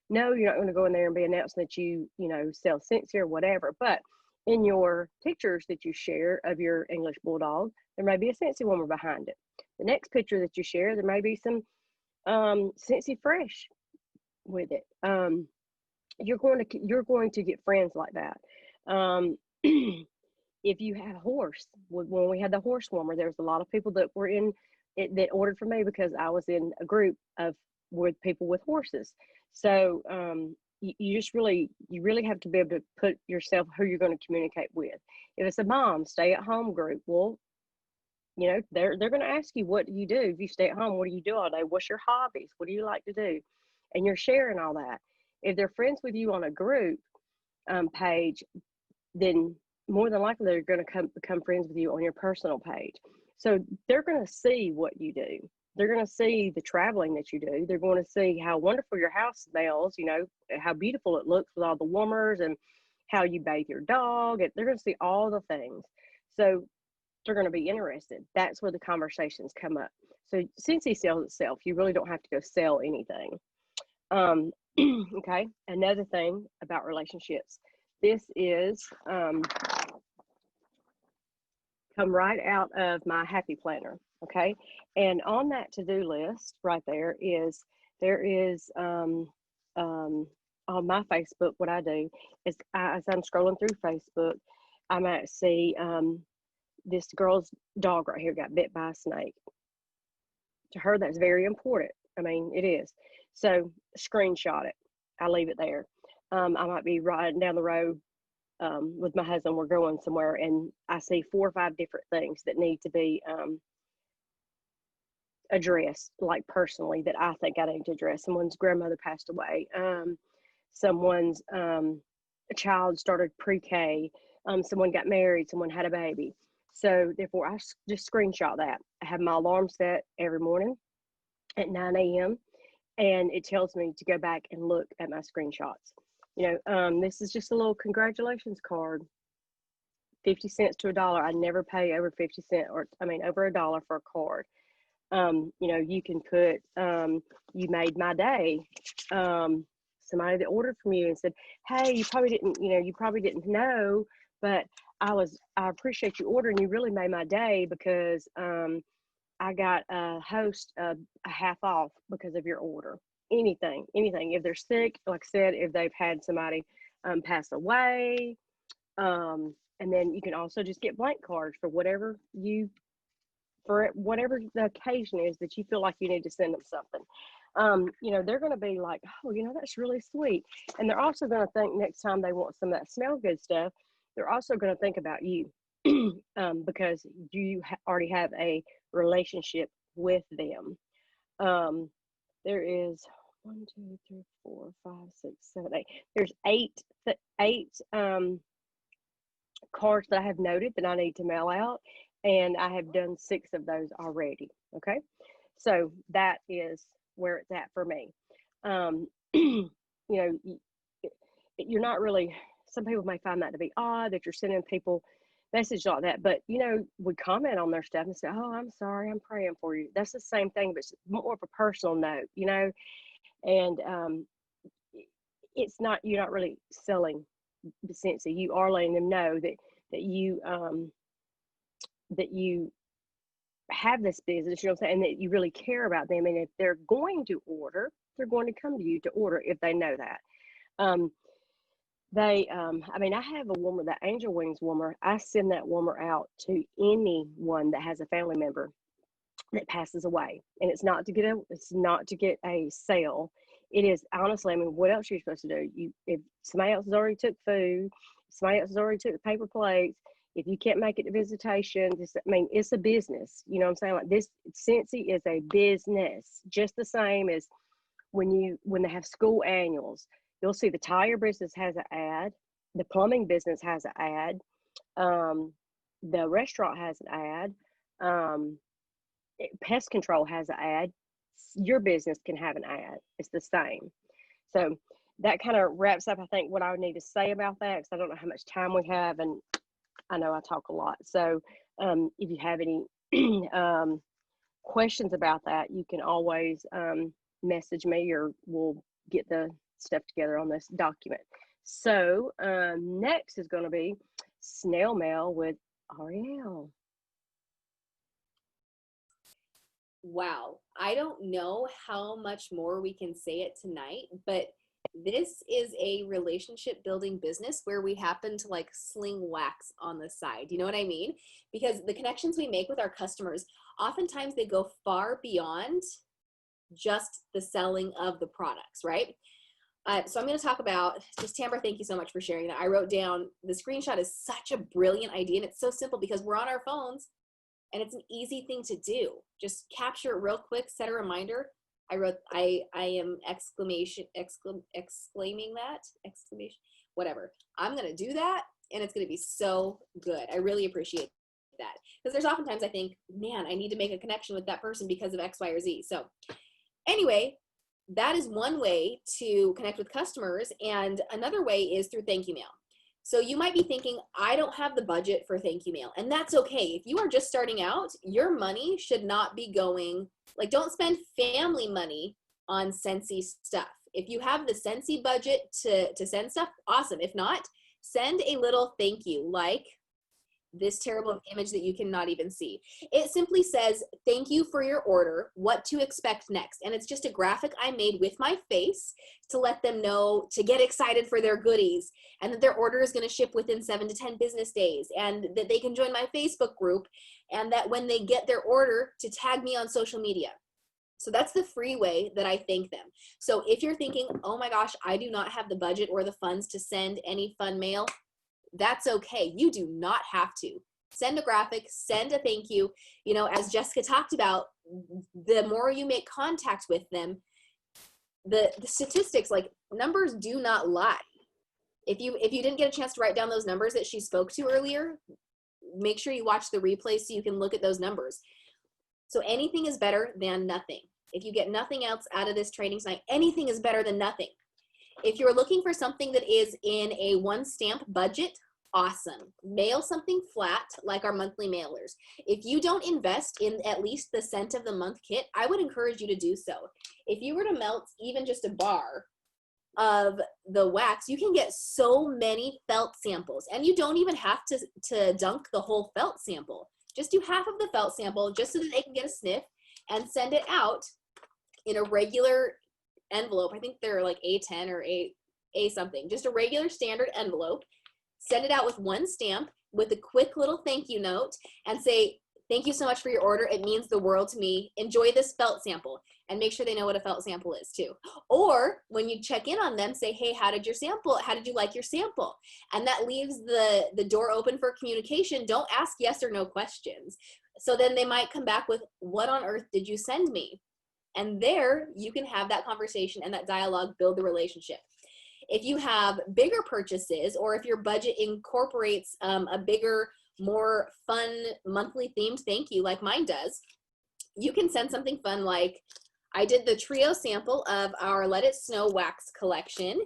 F: No, you're not going to go in there and be announcing that you sell Scentsy or whatever, but in your pictures that you share of your English Bulldog, there may be a Scentsy woman behind it. The next picture that you share, there may be some Scentsy Fresh with it. You're going to get friends like that. If you have a horse, when we had the horse warmer, there was a lot of people that were in it that ordered from me because I was in a group with people with horses. So you really have to be able to put yourself who you're going to communicate with. If it's a mom stay at home group, well, they're going to ask you, what do you do if you stay at home? What do you do all day? What's your hobbies? What do you like to do? And you're sharing all that. If they're friends with you on a group page, then more than likely they're going to become friends with you on your personal page. So they're going to see what you do. They're going to see the traveling that you do. They're going to see how wonderful your house smells, how beautiful it looks with all the warmers, and how you bathe your dog. And they're going to see all the things. So they're going to be interested. That's where the conversations come up. So Scentsy sells itself. You really don't have to go sell anything. Okay, another thing about relationships. This is come right out of my happy planner. Okay, and on that to-do list right there is on my Facebook. What I do is as I'm scrolling through Facebook, I might see this girl's dog right here got bit by a snake. To her, that's very important. I mean, it is. So screenshot it. I leave it there. I might be riding down the road with my husband. We're going somewhere, and I see 4 or 5 different things that need to be addressed, like personally, that I think I need to address. Someone's grandmother passed away. Someone's a child started pre-K. Someone got married. Someone had a baby. So therefore, I just screenshot that. I have my alarm set every morning at 9 a.m. and it tells me to go back and look at my screenshots. You know, this is just a little congratulations card. 50 cents to $1. I never pay over 50 cents, or I mean over $1 for a card. You know, you can put you made my day. Somebody that ordered from you and said, hey, you probably didn't know, but I appreciate you ordering. You really made my day because I got a host a half off because of your order. Anything. If they're sick, like I said, if they've had somebody pass away, and then you can also just get blank cards for whatever the occasion is that you feel like you need to send them something. You know, they're going to be like, oh, you know, that's really sweet. And they're also going to think next time they want some of that smell good stuff, they're also going to think about you because you already have a relationship with them. There is 1, 2, 3, 4, 5, 6, 7, 8. There's eight cards that I have noted that I need to mail out, and I have done 6 of those already. Okay, so that is where it's at for me. You know, you're not really. Some people may find that to be odd that you're sending people message like that, but you know, we comment on their stuff and say, oh, I'm sorry, I'm praying for you. That's the same thing, but it's more of a personal note, you know. And it's not, you're not really selling the Scentsy. You are letting them know that you have this business, you know what I'm saying, and that you really care about them. And if they're going to order, they're going to come to you to order if they know that. I mean, I have a warmer, that Angel Wings warmer. I send that warmer out to anyone that has a family member that passes away, and it's not to get a sale. It is honestly, I mean, what else are you supposed to do? If somebody else has already took food, somebody else has already took the paper plates, if you can't make it to visitation, it's a business. You know what I'm saying? Like, this Scentsy is a business, just the same as when they have school annuals. You'll see the tire business has an ad, the plumbing business has an ad, the restaurant has an ad, pest control has an ad. Your business can have an ad. It's the same. So that kind of wraps up, I think, what I would need to say about that, because I don't know how much time we have, and I know I talk a lot. So if you have any questions about that, you can always message me, or we'll get the stuff together on this document. So next is going to be snail mail with Ariel.
A: Wow, I don't know how much more we can say it tonight, but this is a relationship building business where we happen to like sling wax on the side. You know what I mean? Because the connections we make with our customers, oftentimes they go far beyond just the selling of the products, right? So I'm going to talk about, just Tamara, thank you so much for sharing that. I wrote down, the screenshot is such a brilliant idea, and it's so simple because we're on our phones and it's an easy thing to do. Just capture it real quick, set a reminder. I wrote, I am exclaming that, whatever. I'm going to do that, and it's going to be so good. I really appreciate that, because there's oftentimes I think, man, I need to make a connection with that person because of X, Y, or Z. So anyway, that is one way to connect with customers. And another way is through thank you mail. So you might be thinking, I don't have the budget for thank you mail. And that's okay. If you are just starting out, your money should not be going, like, don't spend family money on Scentsy stuff. If you have the Scentsy budget to send stuff, awesome. If not, send a little thank you, like this terrible image that you cannot even see. It simply says, thank you for your order, what to expect next. And it's just a graphic I made with my face to let them know to get excited for their goodies, and that their order is going to ship within 7 to 10 business days, and that they can join my Facebook group, and that when they get their order, to tag me on social media. So that's the free way that I thank them. So if you're thinking, oh my gosh, I do not have the budget or the funds to send any fun mail, that's okay. You do not have to. Send a graphic, send a thank you. You know, as Jessica talked about, the more you make contact with them, the statistics, like numbers do not lie. If you didn't get a chance to write down those numbers that she spoke to earlier, make sure you watch the replay so you can look at those numbers. So anything is better than nothing. If you get nothing else out of this training tonight, anything is better than nothing. If you're looking for something that is in a one stamp budget, awesome. Mail something flat like our monthly mailers. If you don't invest in at least the scent of the month kit, I would encourage you to do so. If you were to melt even just a bar of the wax, you can get so many felt samples, and you don't even have to dunk the whole felt sample. Just do half of the felt sample just so that they can get a sniff, and send it out in a regular envelope. I think they're like A10 or A something, just a regular standard envelope. Send it out with one stamp with a quick little thank you note, and say, thank you so much for your order. It means the world to me. Enjoy this felt sample, and make sure they know what a felt sample is too. Or when you check in on them, say, hey, how did you like your sample? And that leaves the door open for communication. Don't ask yes or no questions. So then they might come back with, what on earth did you send me? And there you can have that conversation and that dialogue, build the relationship. If you have bigger purchases, or if your budget incorporates a bigger, more fun monthly themed thank you like mine does, you can send something fun like, I did the trio sample of our Let It Snow wax collection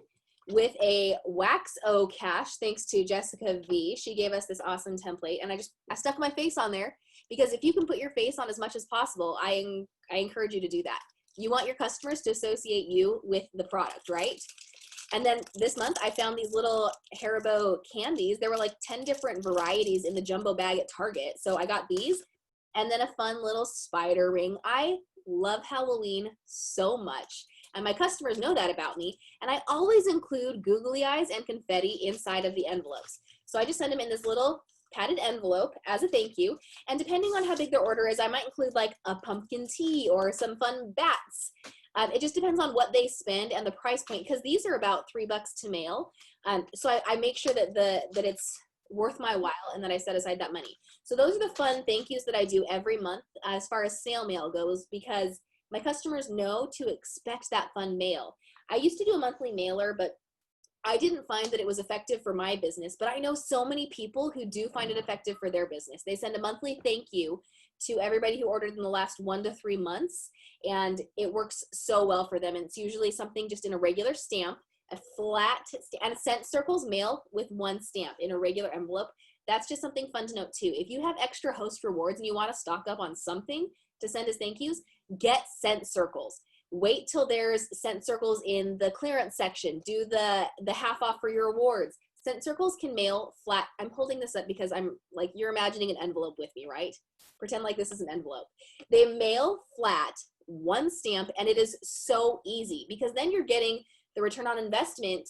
A: with a wax O cache, thanks to Jessica V. She gave us this awesome template, and I stuck my face on there, because if you can put your face on as much as possible, I encourage you to do that. You want your customers to associate you with the product, right? And then this month I found these little Haribo candies. There were like 10 different varieties in the jumbo bag at Target. So I got these, and then a fun little spider ring. I love Halloween so much, and my customers know that about me. And I always include googly eyes and confetti inside of the envelopes. So I just send them in this little padded envelope as a thank you. And depending on how big their order is, I might include like a pumpkin tea or some fun bats. It just depends on what they spend and the price point, because these are about $3 to mail. So I make sure that that it's worth my while, and that I set aside that money. So those are the fun thank yous that I do every month as far as sale mail goes, because my customers know to expect that fun mail. I used to do a monthly mailer, but I didn't find that it was effective for my business, but I know so many people who do find it effective for their business. They send a monthly thank you to everybody who ordered in the last 1 to 3 months, and it works so well for them. And it's usually something just in a regular stamp, a flat, and scent circles mail with one stamp in a regular envelope. That's just something fun to note too. If you have extra host rewards and you want to stock up on something to send as thank yous, get scent circles. Wait till there's scent circles in the clearance section. Do the half off for your awards. Scent circles can mail flat. I'm holding this up because I'm like, you're imagining an envelope with me, right? Pretend like this is an envelope. They mail flat, one stamp, and it is so easy, because then you're getting the return on investment,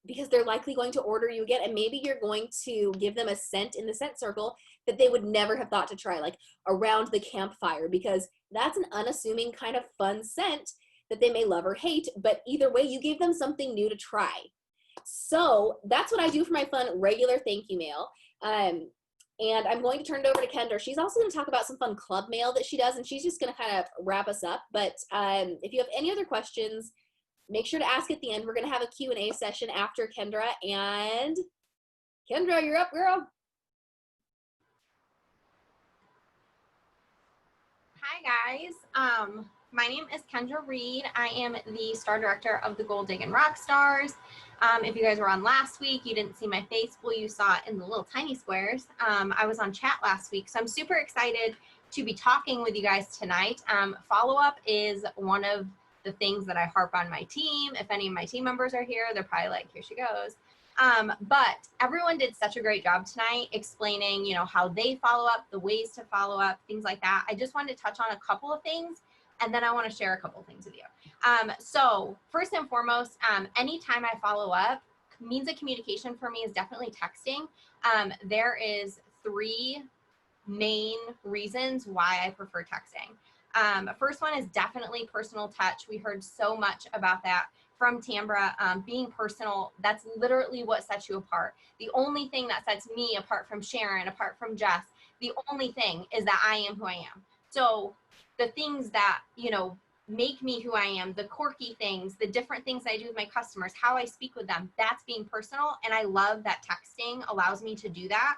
A: because they're likely going to order you again, and maybe you're going to give them a scent in the scent circle that they would never have thought to try, like around the campfire, because that's an unassuming kind of fun scent that they may love or hate, but either way, you gave them something new to try. So that's what I do for my fun regular thank you mail. And I'm going to turn it over to Kendra. She's also going to talk about some fun club mail that she does, and she's just going to kind of wrap us up. But if you have any other questions, make sure to ask at the end. We're going to have a Q&A session after Kendra. And Kendra, you're up, girl.
G: Hi, guys. My name is Kendra Reed. I am the star director of the Gold Diggin' Rock Stars. If you guys were on last week, you didn't see my face. Well, you saw it in the little tiny squares. I was on chat last week, so I'm super excited to be talking with you guys tonight. Follow-up is one of the things that I harp on my team. If any of my team members are here, they're probably like, here she goes. But everyone did such a great job tonight explaining, you know, how they follow up, the ways to follow up, things like that. I just wanted to touch on a couple of things, and then I want to share a couple of things with you. So first and foremost, anytime I follow up, means of communication for me is definitely texting. There is 3 main reasons why I prefer texting. First one is definitely personal touch. We heard so much about that from Tambra. Being personal, that's literally what sets you apart. The only thing that sets me apart from Sharon, apart from Jess, the only thing is that I am who I am. So the things that, you know, make me who I am, the quirky things, the different things I do with my customers, how I speak with them, that's being personal. And I love that texting allows me to do that.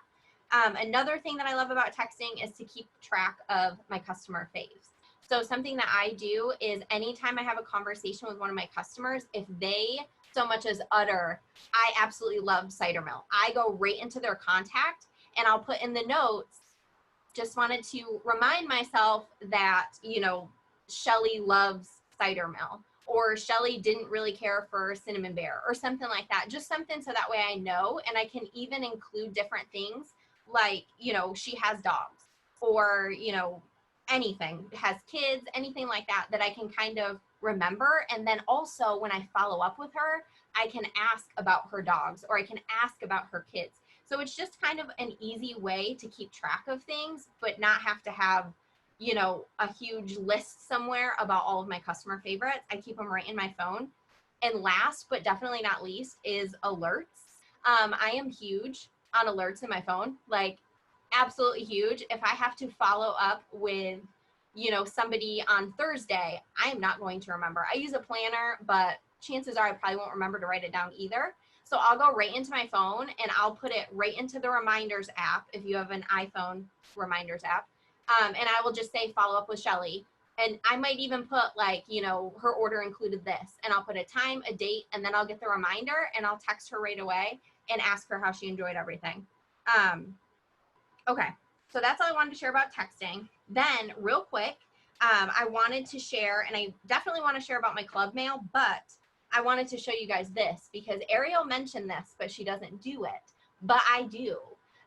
G: Another thing that I love about texting is to keep track of my customer faves. So something that I do is anytime I have a conversation with one of my customers, if they so much as utter, I absolutely love cider mill, I go right into their contact and I'll put in the notes, just wanted to remind myself that, you know, Shelly loves cider mill, or Shelly didn't really care for cinnamon bear or something like that. Just something so that way I know, and I can even include different things like, you know, she has dogs, or, you know, anything, has kids, anything like that, that I can kind of remember. And then also when I follow up with her, I can ask about her dogs, or I can ask about her kids. So it's just kind of an easy way to keep track of things, but not have to have, you know, a huge list somewhere about all of my customer favorites. I keep them right in my phone. And last, but definitely not least, is alerts. I am huge on alerts in my phone, like absolutely huge. If I have to follow up with, you know, somebody on Thursday, I'm not going to remember. I use a planner, but chances are I probably won't remember to write it down either. So I'll go right into my phone and I'll put it right into the reminders app, if you have an iPhone reminders app. And I will just say, follow up with Shelly. And I might even put like, you know, her order included this, and I'll put a time, a date, and then I'll get the reminder and I'll text her right away and ask her how she enjoyed everything. Okay, so that's all I wanted to share about texting. Then real quick, I wanted to share, and I definitely want to share about my club mail, but I wanted to show you guys this because Ariel mentioned this, but she doesn't do it, but I do.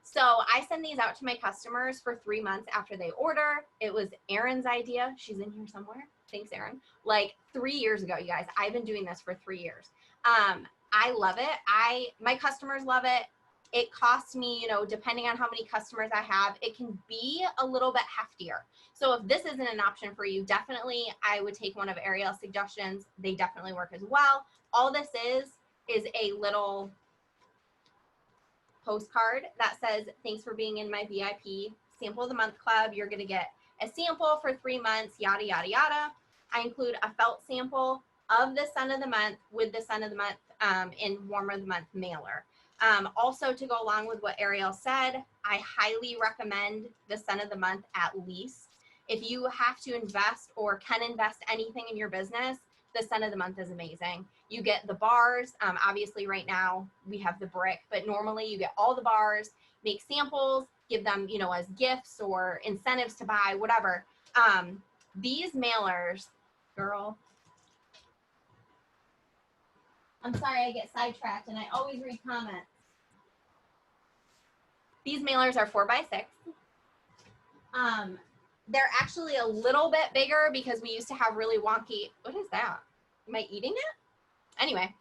G: So I send these out to my customers for 3 months after they order. It was Erin's idea. She's in here somewhere. Thanks, Erin. Like 3 years ago, you guys. I've been doing this for 3 years. I love it. My customers love it. It costs me, you know, depending on how many customers I have, it can be a little bit heftier. So if this isn't an option for you, definitely I would take one of Ariel's suggestions. They definitely work as well. All this is a little postcard that says, thanks for being in my VIP sample of the month club. You're going to get a sample for 3 months, yada, yada, yada. I include a felt sample of the scent of the month with the scent of the month in warmer of the month mailer. Also, to go along with what Ariel said, I highly recommend the scent of the month at least. If you have to invest or can invest anything in your business, the scent of the month is amazing. You get the bars. Obviously, right now we have the brick, but normally you get all the bars, make samples, give them, you know, as gifts or incentives to buy, whatever. These mailers, girl, I'm sorry I get sidetracked and I always read comments. These mailers are 4x6. They're actually a little bit bigger because we used to have really wonky, what is that? Am I eating it? Anyway,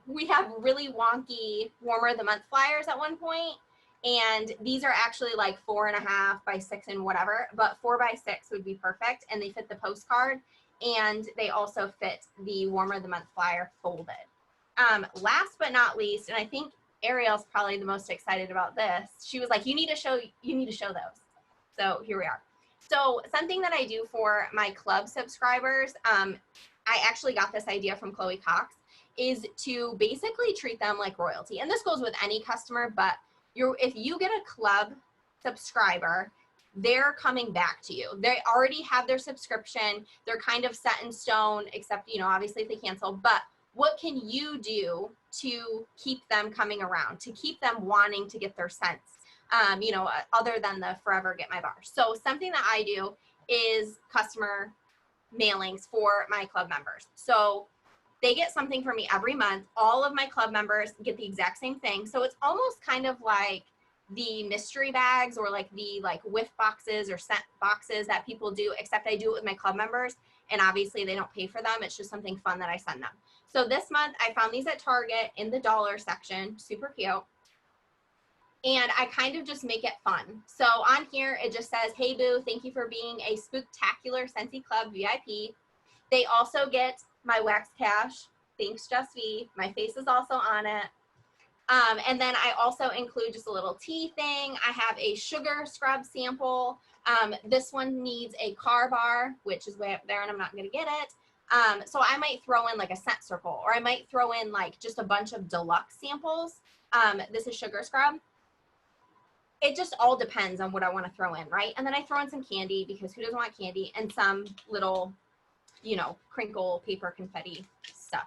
G: we have really wonky warmer of the month flyers at one point, and these are actually like 4.5 by 6 and whatever, but 4x6 would be perfect, and they fit the postcard, and they also fit the warmer of the month flyer folded. Last but not least, and I think Ariel's probably the most excited about this. She was like, you need to show those. So here we are. So something that I do for my club subscribers, I actually got this idea from Chloe Cox, is to basically treat them like royalty. And this goes with any customer, but if you get a club subscriber, they're coming back to you. They already have their subscription. They're kind of set in stone, except, you know, obviously if they cancel. But what can you do to keep them coming around, to keep them wanting to get their scents, you know, other than the forever get my bar? So something that I do is customer mailings for my club members. So they get something from me every month. All of my club members get the exact same thing. So it's almost kind of like the mystery bags or like the whiff boxes or scent boxes that people do, except I do it with my club members, and obviously they don't pay for them. It's just something fun that I send them. So this month I found these at Target in the dollar section, super cute. And I kind of just make it fun. So on here, it just says, hey boo, thank you for being a spooktacular Scentsy Club VIP. They also get my wax cash. Thanks, Just V. My face is also on it. And then I also include just a little tea thing. I have a sugar scrub sample. This one needs a car bar, which is way up there, and I'm not going to get it. So I might throw in like a scent circle, or I might throw in like just a bunch of deluxe samples. This is sugar scrub. It just all depends on what I want to throw in, right? And then I throw in some candy, because who doesn't want candy, and some little, you know, crinkle paper confetti stuff.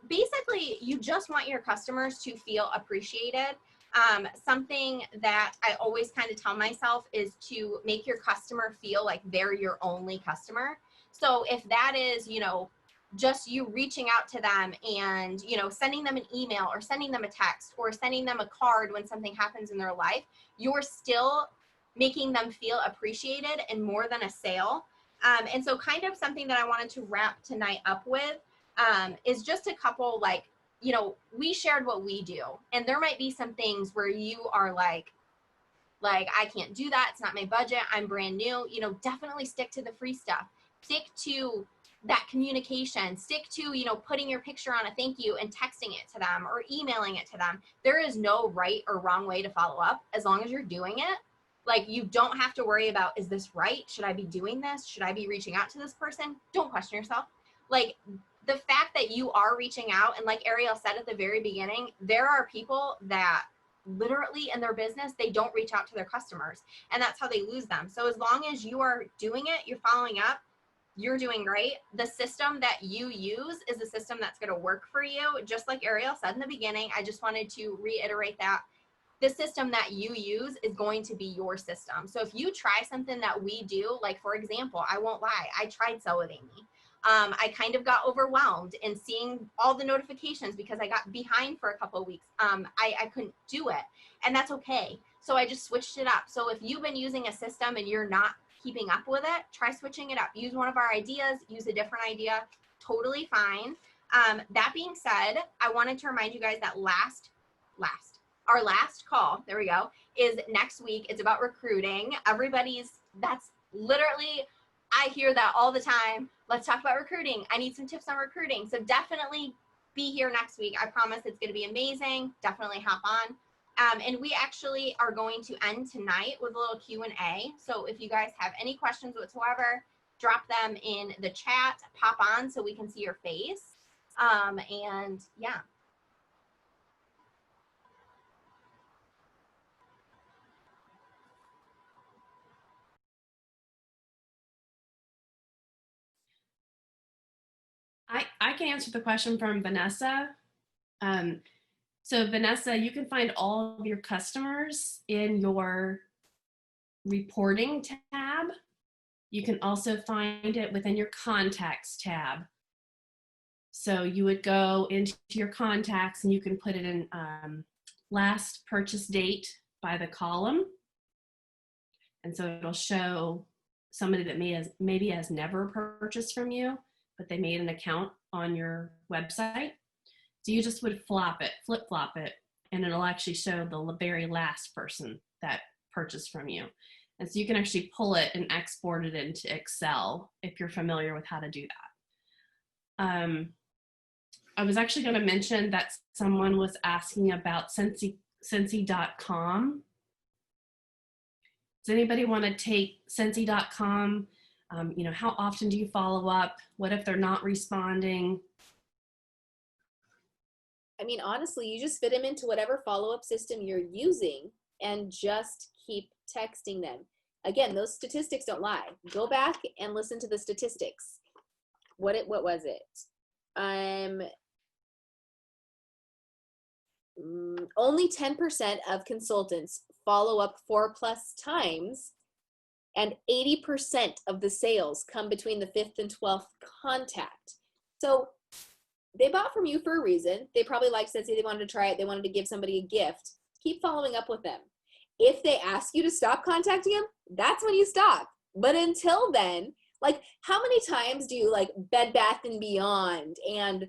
G: Basically, you just want your customers to feel appreciated. Something that I always kind of tell myself is to make your customer feel like they're your only customer. So if that is, you know, just you reaching out to them and, you know, sending them an email or sending them a text or sending them a card when something happens in their life, you're still making them feel appreciated and more than a sale. And so kind of something that I wanted to wrap tonight up with is just a couple, like, you know, we shared what we do, and there might be some things where you are like, I can't do that. It's not my budget. I'm brand new. You know, definitely stick to the free stuff. Stick to that communication. Stick to, you know, putting your picture on a thank you and texting it to them or emailing it to them. There is no right or wrong way to follow up as long as you're doing it. Like, you don't have to worry about, is this right? Should I be doing this? Should I be reaching out to this person? Don't question yourself. Like, the fact that you are reaching out, and like Ariel said at the very beginning, there are people that literally in their business, they don't reach out to their customers, and that's how they lose them. So as long as you are doing it, you're following up, you're doing great. The system that you use is a system that's going to work for you. Just like Ariel said in the beginning, I just wanted to reiterate that the system that you use is going to be your system. So if you try something that we do, like for example, I won't lie, I tried Sew with Amy. I kind of got overwhelmed in seeing all the notifications because I got behind for a couple of weeks. I couldn't do it, and that's okay. So I just switched it up. So if you've been using a system and you're not keeping up with it, try switching it up. Use one of our ideas, use a different idea, totally fine. That being said, I wanted to remind you guys that our last call, there we go, is next week. It's about recruiting. That's literally, I hear that all the time. Let's talk about recruiting. I need some tips on recruiting. So definitely be here next week. I promise it's going to be amazing. Definitely hop on. And we actually are going to end tonight with a little Q&A. So if you guys have any questions whatsoever, drop them in the chat, pop on so we can see your face. And yeah.
H: I can answer the question from Vanessa. So Vanessa, you can find all of your customers in your reporting tab. You can also find it within your contacts tab. So you would go into your contacts and you can put it in last purchase date by the column. And so it'll show somebody that maybe has never purchased from you, but they made an account on your website. So you just would flip-flop it, and it'll actually show the very last person that purchased from you. And so you can actually pull it and export it into Excel if you're familiar with how to do that. I was actually going to mention that someone was asking about Scentsy.com. Does anybody want to take Scentsy.com? You know, how often do you follow up? What if they're not responding?
A: I mean, honestly, you just fit them into whatever follow-up system you're using and just keep texting them. Again, those statistics don't lie. Go back and listen to the statistics. What was it? Only 10% of consultants follow up 4+ times And 80% of the sales come between the 5th and 12th contact. So they bought from you for a reason. They probably liked Scentsy. They wanted to try it. They wanted to give somebody a gift. Keep following up with them. If they ask you to stop contacting them, that's when you stop. But until then, like, how many times do you, like, Bed Bath & Beyond, and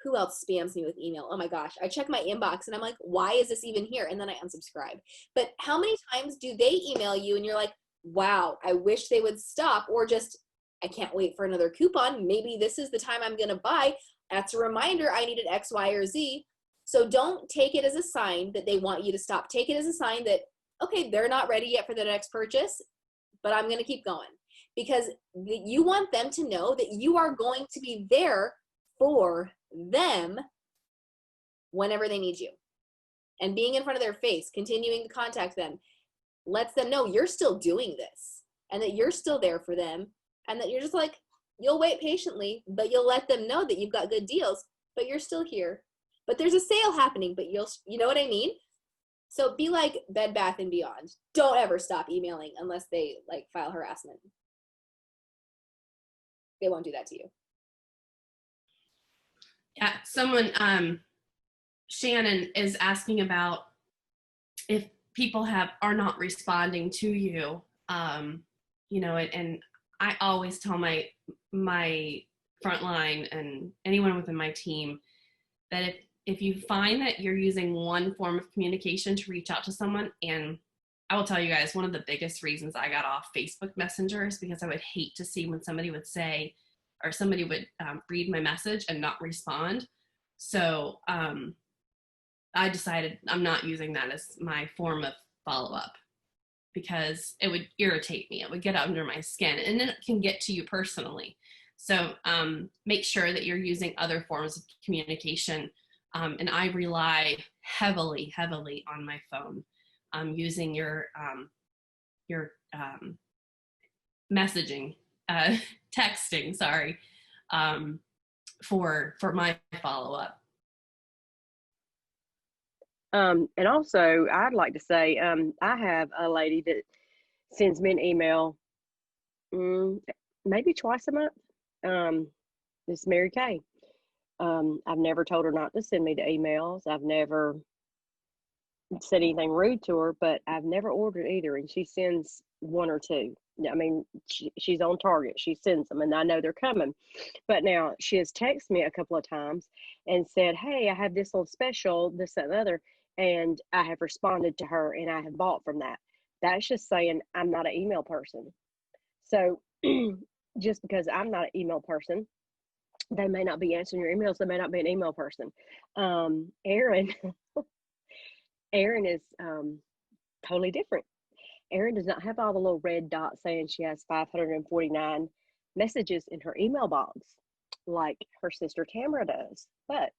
A: who else spams me with email? Oh my gosh, I check my inbox and I'm like, why is this even here? And then I unsubscribe. But how many times do they email you and you're like, wow, I wish they would stop, or just, I can't wait for another coupon. Maybe this is the time I'm going to buy. That's a reminder I needed X, Y, or Z. So don't take it as a sign that they want you to stop. Take it as a sign that, okay, they're not ready yet for the next purchase, but I'm going to keep going, because you want them to know that you are going to be there for them whenever they need you. And being in front of their face, continuing to contact them, lets them know you're still doing this and that you're still there for them, and that you're just like, you'll wait patiently, but you'll let them know that you've got good deals, but you're still here. But there's a sale happening, but you know what I mean? So be like Bed Bath & Beyond. Don't ever stop emailing unless they, like, file harassment. They won't do that to you.
H: Yeah, someone, Shannon is asking about if people are not responding to you, you know, and I always tell my frontline and anyone within my team that if you find that you're using one form of communication to reach out to someone, and I will tell you guys, one of the biggest reasons I got off Facebook Messenger is because I would hate to see when somebody would say, or somebody would read my message and not respond. So I decided I'm not using that as my form of follow-up, because it would irritate me. It would get under my skin, and then it can get to you personally. So make sure that you're using other forms of communication. And I rely heavily on my phone, using your messaging, texting, sorry, for my follow-up.
F: And also, I'd like to say, I have a lady that sends me an email maybe twice a month. This is Mary Kay. I've never told her not to send me the emails. I've never said anything rude to her, but I've never ordered either. And she sends one or two. I mean, she's on target. She sends them, and I know they're coming. But now she has texted me a couple of times and said, hey, I have this little special, this, that, and the other. And I have responded to her, and I have bought from that. That's just saying I'm not an email person. So just because I'm not an email person, they may not be answering your emails. They may not be an email person. Erin is totally different. Erin does not have all the little red dots saying she has 549 messages in her email box like her sister Tamara does. But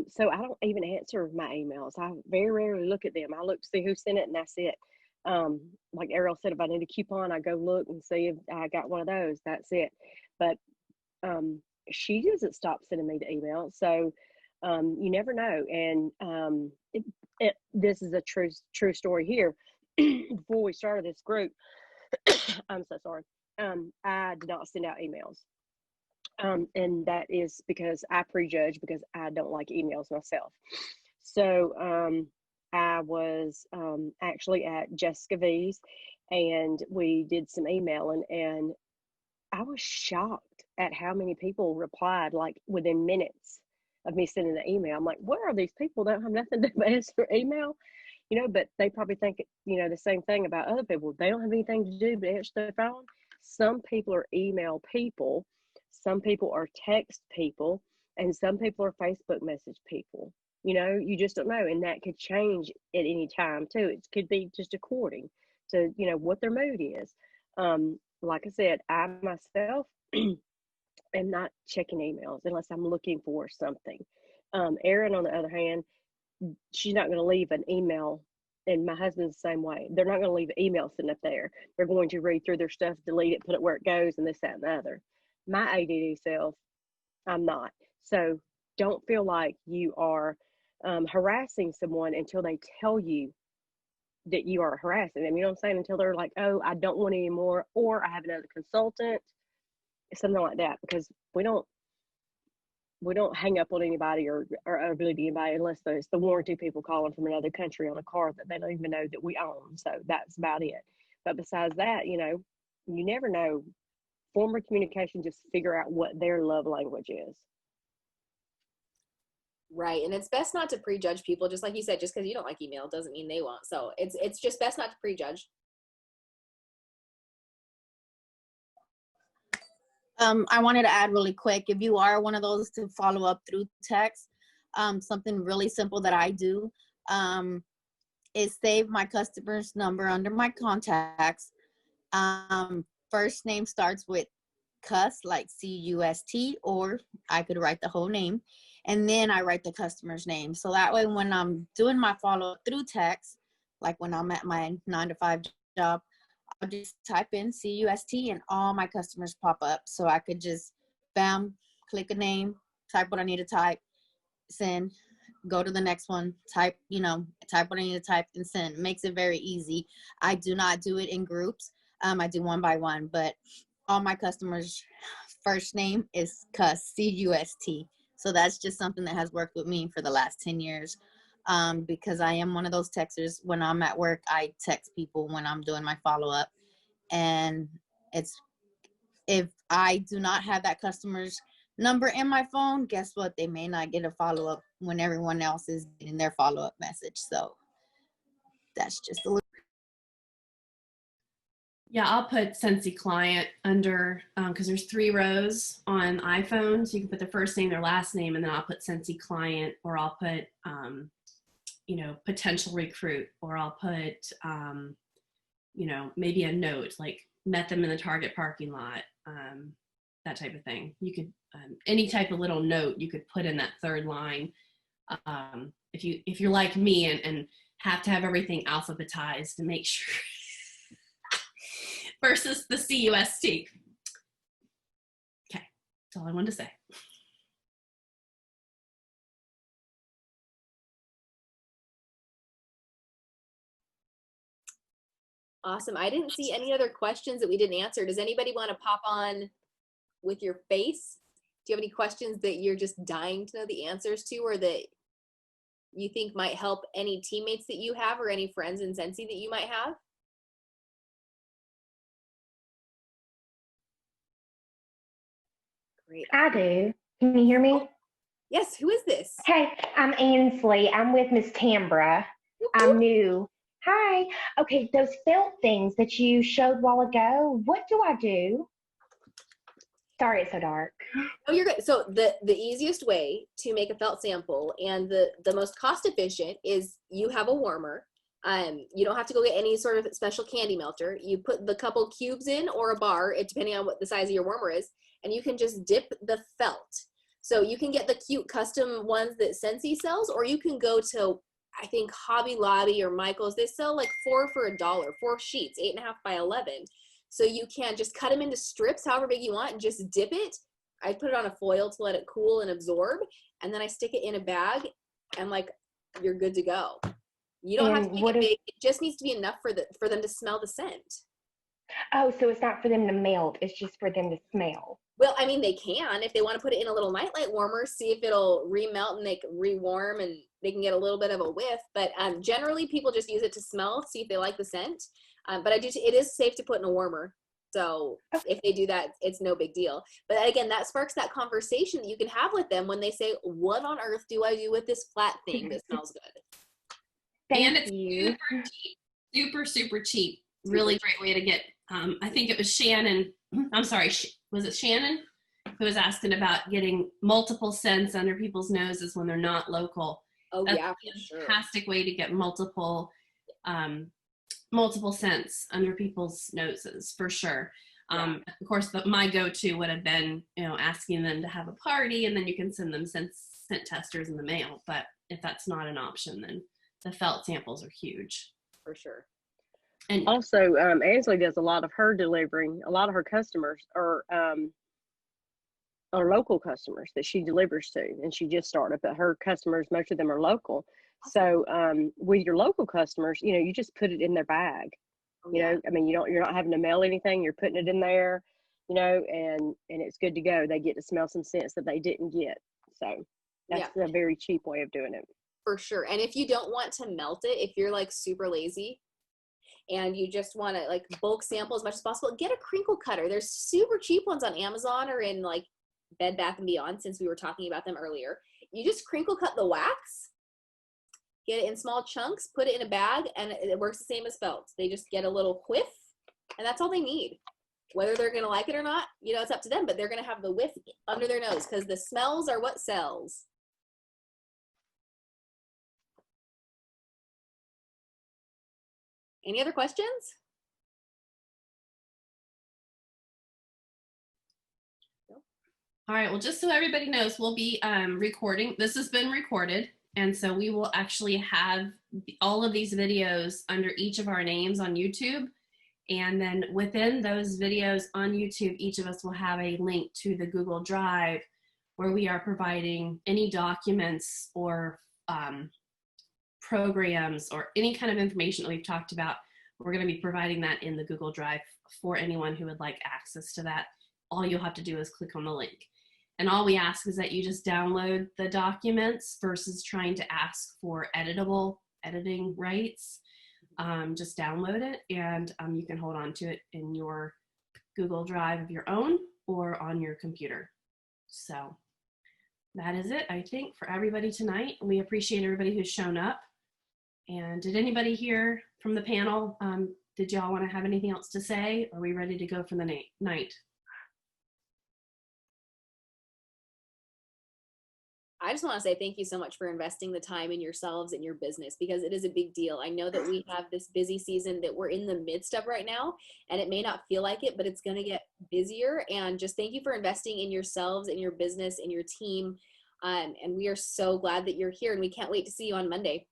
F: so I don't even answer my emails. I very rarely look at them. I look to see who sent it, and that's it. Like Ariel said, if I need a coupon, I go look and see if I got one of those. That's it. But she doesn't stop sending me the email. So you never know. And this is a true story here. Before we started this group, I'm so sorry. I did not send out emails. And that is because I prejudge, because I don't like emails myself. So I was actually at Jessica V's, and we did some emailing, and I was shocked at how many people replied like within minutes of me sending an email. I'm like, where are these people that don't have nothing to do but answer email? You know, but they probably think, you know, the same thing about other people. They don't have anything to do but answer their phone. Some people are email people. Some people are text people, and some people are Facebook message people. You know, you just don't know. And that could change at any time too. It could be just according to, you know, what their mood is. Like I said, I myself am not checking emails unless I'm looking for something. Erin, on the other hand, she's not going to leave an email, and my husband's the same way. They're not going to leave an email sitting up there. They're going to read through their stuff, delete it, put it where it goes, and this, that, and the other. My ADD self, I'm not. So don't feel like you are harassing someone until they tell you that you are harassing them. You know what I'm saying? Until they're like, oh, I don't want any more, or I have another consultant, something like that. Because we don't hang up on anybody or overlead anybody unless it's the warranty people calling from another country on a car that they don't even know that we own. So that's about it. But besides that, you know, you never know. Form of communication, just figure out what their love language is.
A: Right. And it's best not to prejudge people. Just like you said, just because you don't like email doesn't mean they won't. So it's just best not to prejudge.
B: I wanted to add really quick, if you are one of those to follow up through text, something really simple that I do is save my customer's number under my contacts. First name starts with Cust, like C-U-S-T, or I could write the whole name, and then I write the customer's name. So that way when I'm doing my follow-up through text, like when I'm at my 9-to-5 job, I'll just type in C-U-S-T and all my customers pop up. So I could just, bam, click a name, type what I need to type, send, go to the next one, type what I need to type and send. Makes it very easy. I do not do it in groups. I do one by one, but all my customers' first name is Cust, C-U-S-T. So that's just something that has worked with me for the last 10 years. Because I am one of those texters. When I'm at work, I text people when I'm doing my follow-up. And if I do not have that customer's number in my phone, guess what? They may not get a follow-up when everyone else is getting their follow-up message. So that's just a little.
H: Yeah, I'll put Scentsy Client under, because there's 3 rows on iPhone. So you can put their first name, their last name, and then I'll put Scentsy Client, or I'll put, potential recruit, or I'll put, maybe a note, like met them in the Target parking lot, that type of thing. You could, any type of little note you could put in that 3rd line. If you're like me and have to have everything alphabetized to make sure, versus the CUST. Okay, that's all I wanted to say.
A: Awesome. I didn't see any other questions that we didn't answer. Does anybody want to pop on with your face? Do you have any questions that you're just dying to know the answers to, or that you think might help any teammates that you have or any friends in Scentsy that you might have? Great.
I: I do. Can you hear me?
A: Yes, who is this?
I: Hey, I'm Ainsley. I'm with Miss Tambra. I'm new. Hi. Okay, those felt things that you showed a while ago, what do I do? Sorry, it's so dark.
A: Oh, you're good. So the easiest way to make a felt sample and the most cost efficient is you have a warmer. You don't have to go get any sort of special candy melter. You put the couple cubes in or a bar, depending on what the size of your warmer is, and you can just dip the felt. So you can get the cute custom ones that Scentsy sells, or you can go to, I think, Hobby Lobby or Michael's. They sell like 4 for $1, 4 sheets, 8.5 by 11. So you can just cut them into strips, however big you want, and just dip it. I put it on a foil to let it cool and absorb, and then I stick it in a bag, and like you're good to go. You don't have to make it big. It just needs to be enough for them to smell the scent.
I: Oh, so it's not for them to melt. It's just for them to smell.
A: Well, I mean, they can if they want to put it in a little nightlight warmer, see if it'll remelt and they can rewarm and they can get a little bit of a whiff. But generally, people just use it to smell, see if they like the scent. But it is safe to put in a warmer. So if they do that, it's no big deal. But again, that sparks that conversation that you can have with them when they say, what on earth do I do with this flat thing that smells good?
H: And it's super cheap. Super, super cheap. Really great way to get, I think it was Shannon. I'm sorry, was it Shannon who was asking about getting multiple scents under people's noses when they're not local?
A: Oh,
H: That's
A: yeah,
H: a
A: for sure.
H: fantastic way to get multiple scents under people's noses, for sure. Of course, my go-to would have been, asking them to have a party, and then you can send them scent testers in the mail. But if that's not an option, then the felt samples are huge.
A: For sure.
F: And also, Ansley does a lot of her delivering. A lot of her customers are local customers that she delivers to, and she just started. But her customers, most of them are local. So with your local customers, you know, you just put it in their bag. You know, I mean, you're not having to mail anything. You're putting it in there, you know, and it's good to go. They get to smell some scents that they didn't get. So that's a very cheap way of doing it.
A: For sure. And if you don't want to melt it, if you're like super lazy and you just want to like bulk sample as much as possible, get a crinkle cutter. There's super cheap ones on Amazon or in like Bed Bath & Beyond, since we were talking about them earlier. You just crinkle cut the wax, get it in small chunks, put it in a bag, and it works the same as felt. They just get a little whiff, and that's all they need. Whether they're going to like it or not, you know, it's up to them, but they're going to have the whiff under their nose because the smells are what sells. Any other questions?
H: All right, well, just so everybody knows, we'll be recording. This has been recorded, and so we will actually have all of these videos under each of our names on YouTube. And then within those videos on YouTube, each of us will have a link to the Google Drive where we are providing any documents or programs or any kind of information that we've talked about. We're going to be providing that in the Google Drive for anyone who would like access to that. All you'll have to do is click on the link. And all we ask is that you just download the documents versus trying to ask for editing rights. Just download it, and you can hold on to it in your Google Drive of your own or on your computer. So that is it, I think, for everybody tonight. We appreciate everybody who's shown up. And did anybody here from the panel, did y'all want to have anything else to say? Are we ready to go for the night?
A: I just want to say thank you so much for investing the time in yourselves and your business, because it is a big deal. I know that we have this busy season that we're in the midst of right now, and it may not feel like it, but it's going to get busier. And just thank you for investing in yourselves and your business and your team. And we are so glad that you're here, and we can't wait to see you on Monday.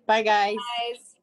B: Bye, guys.
A: Bye, guys.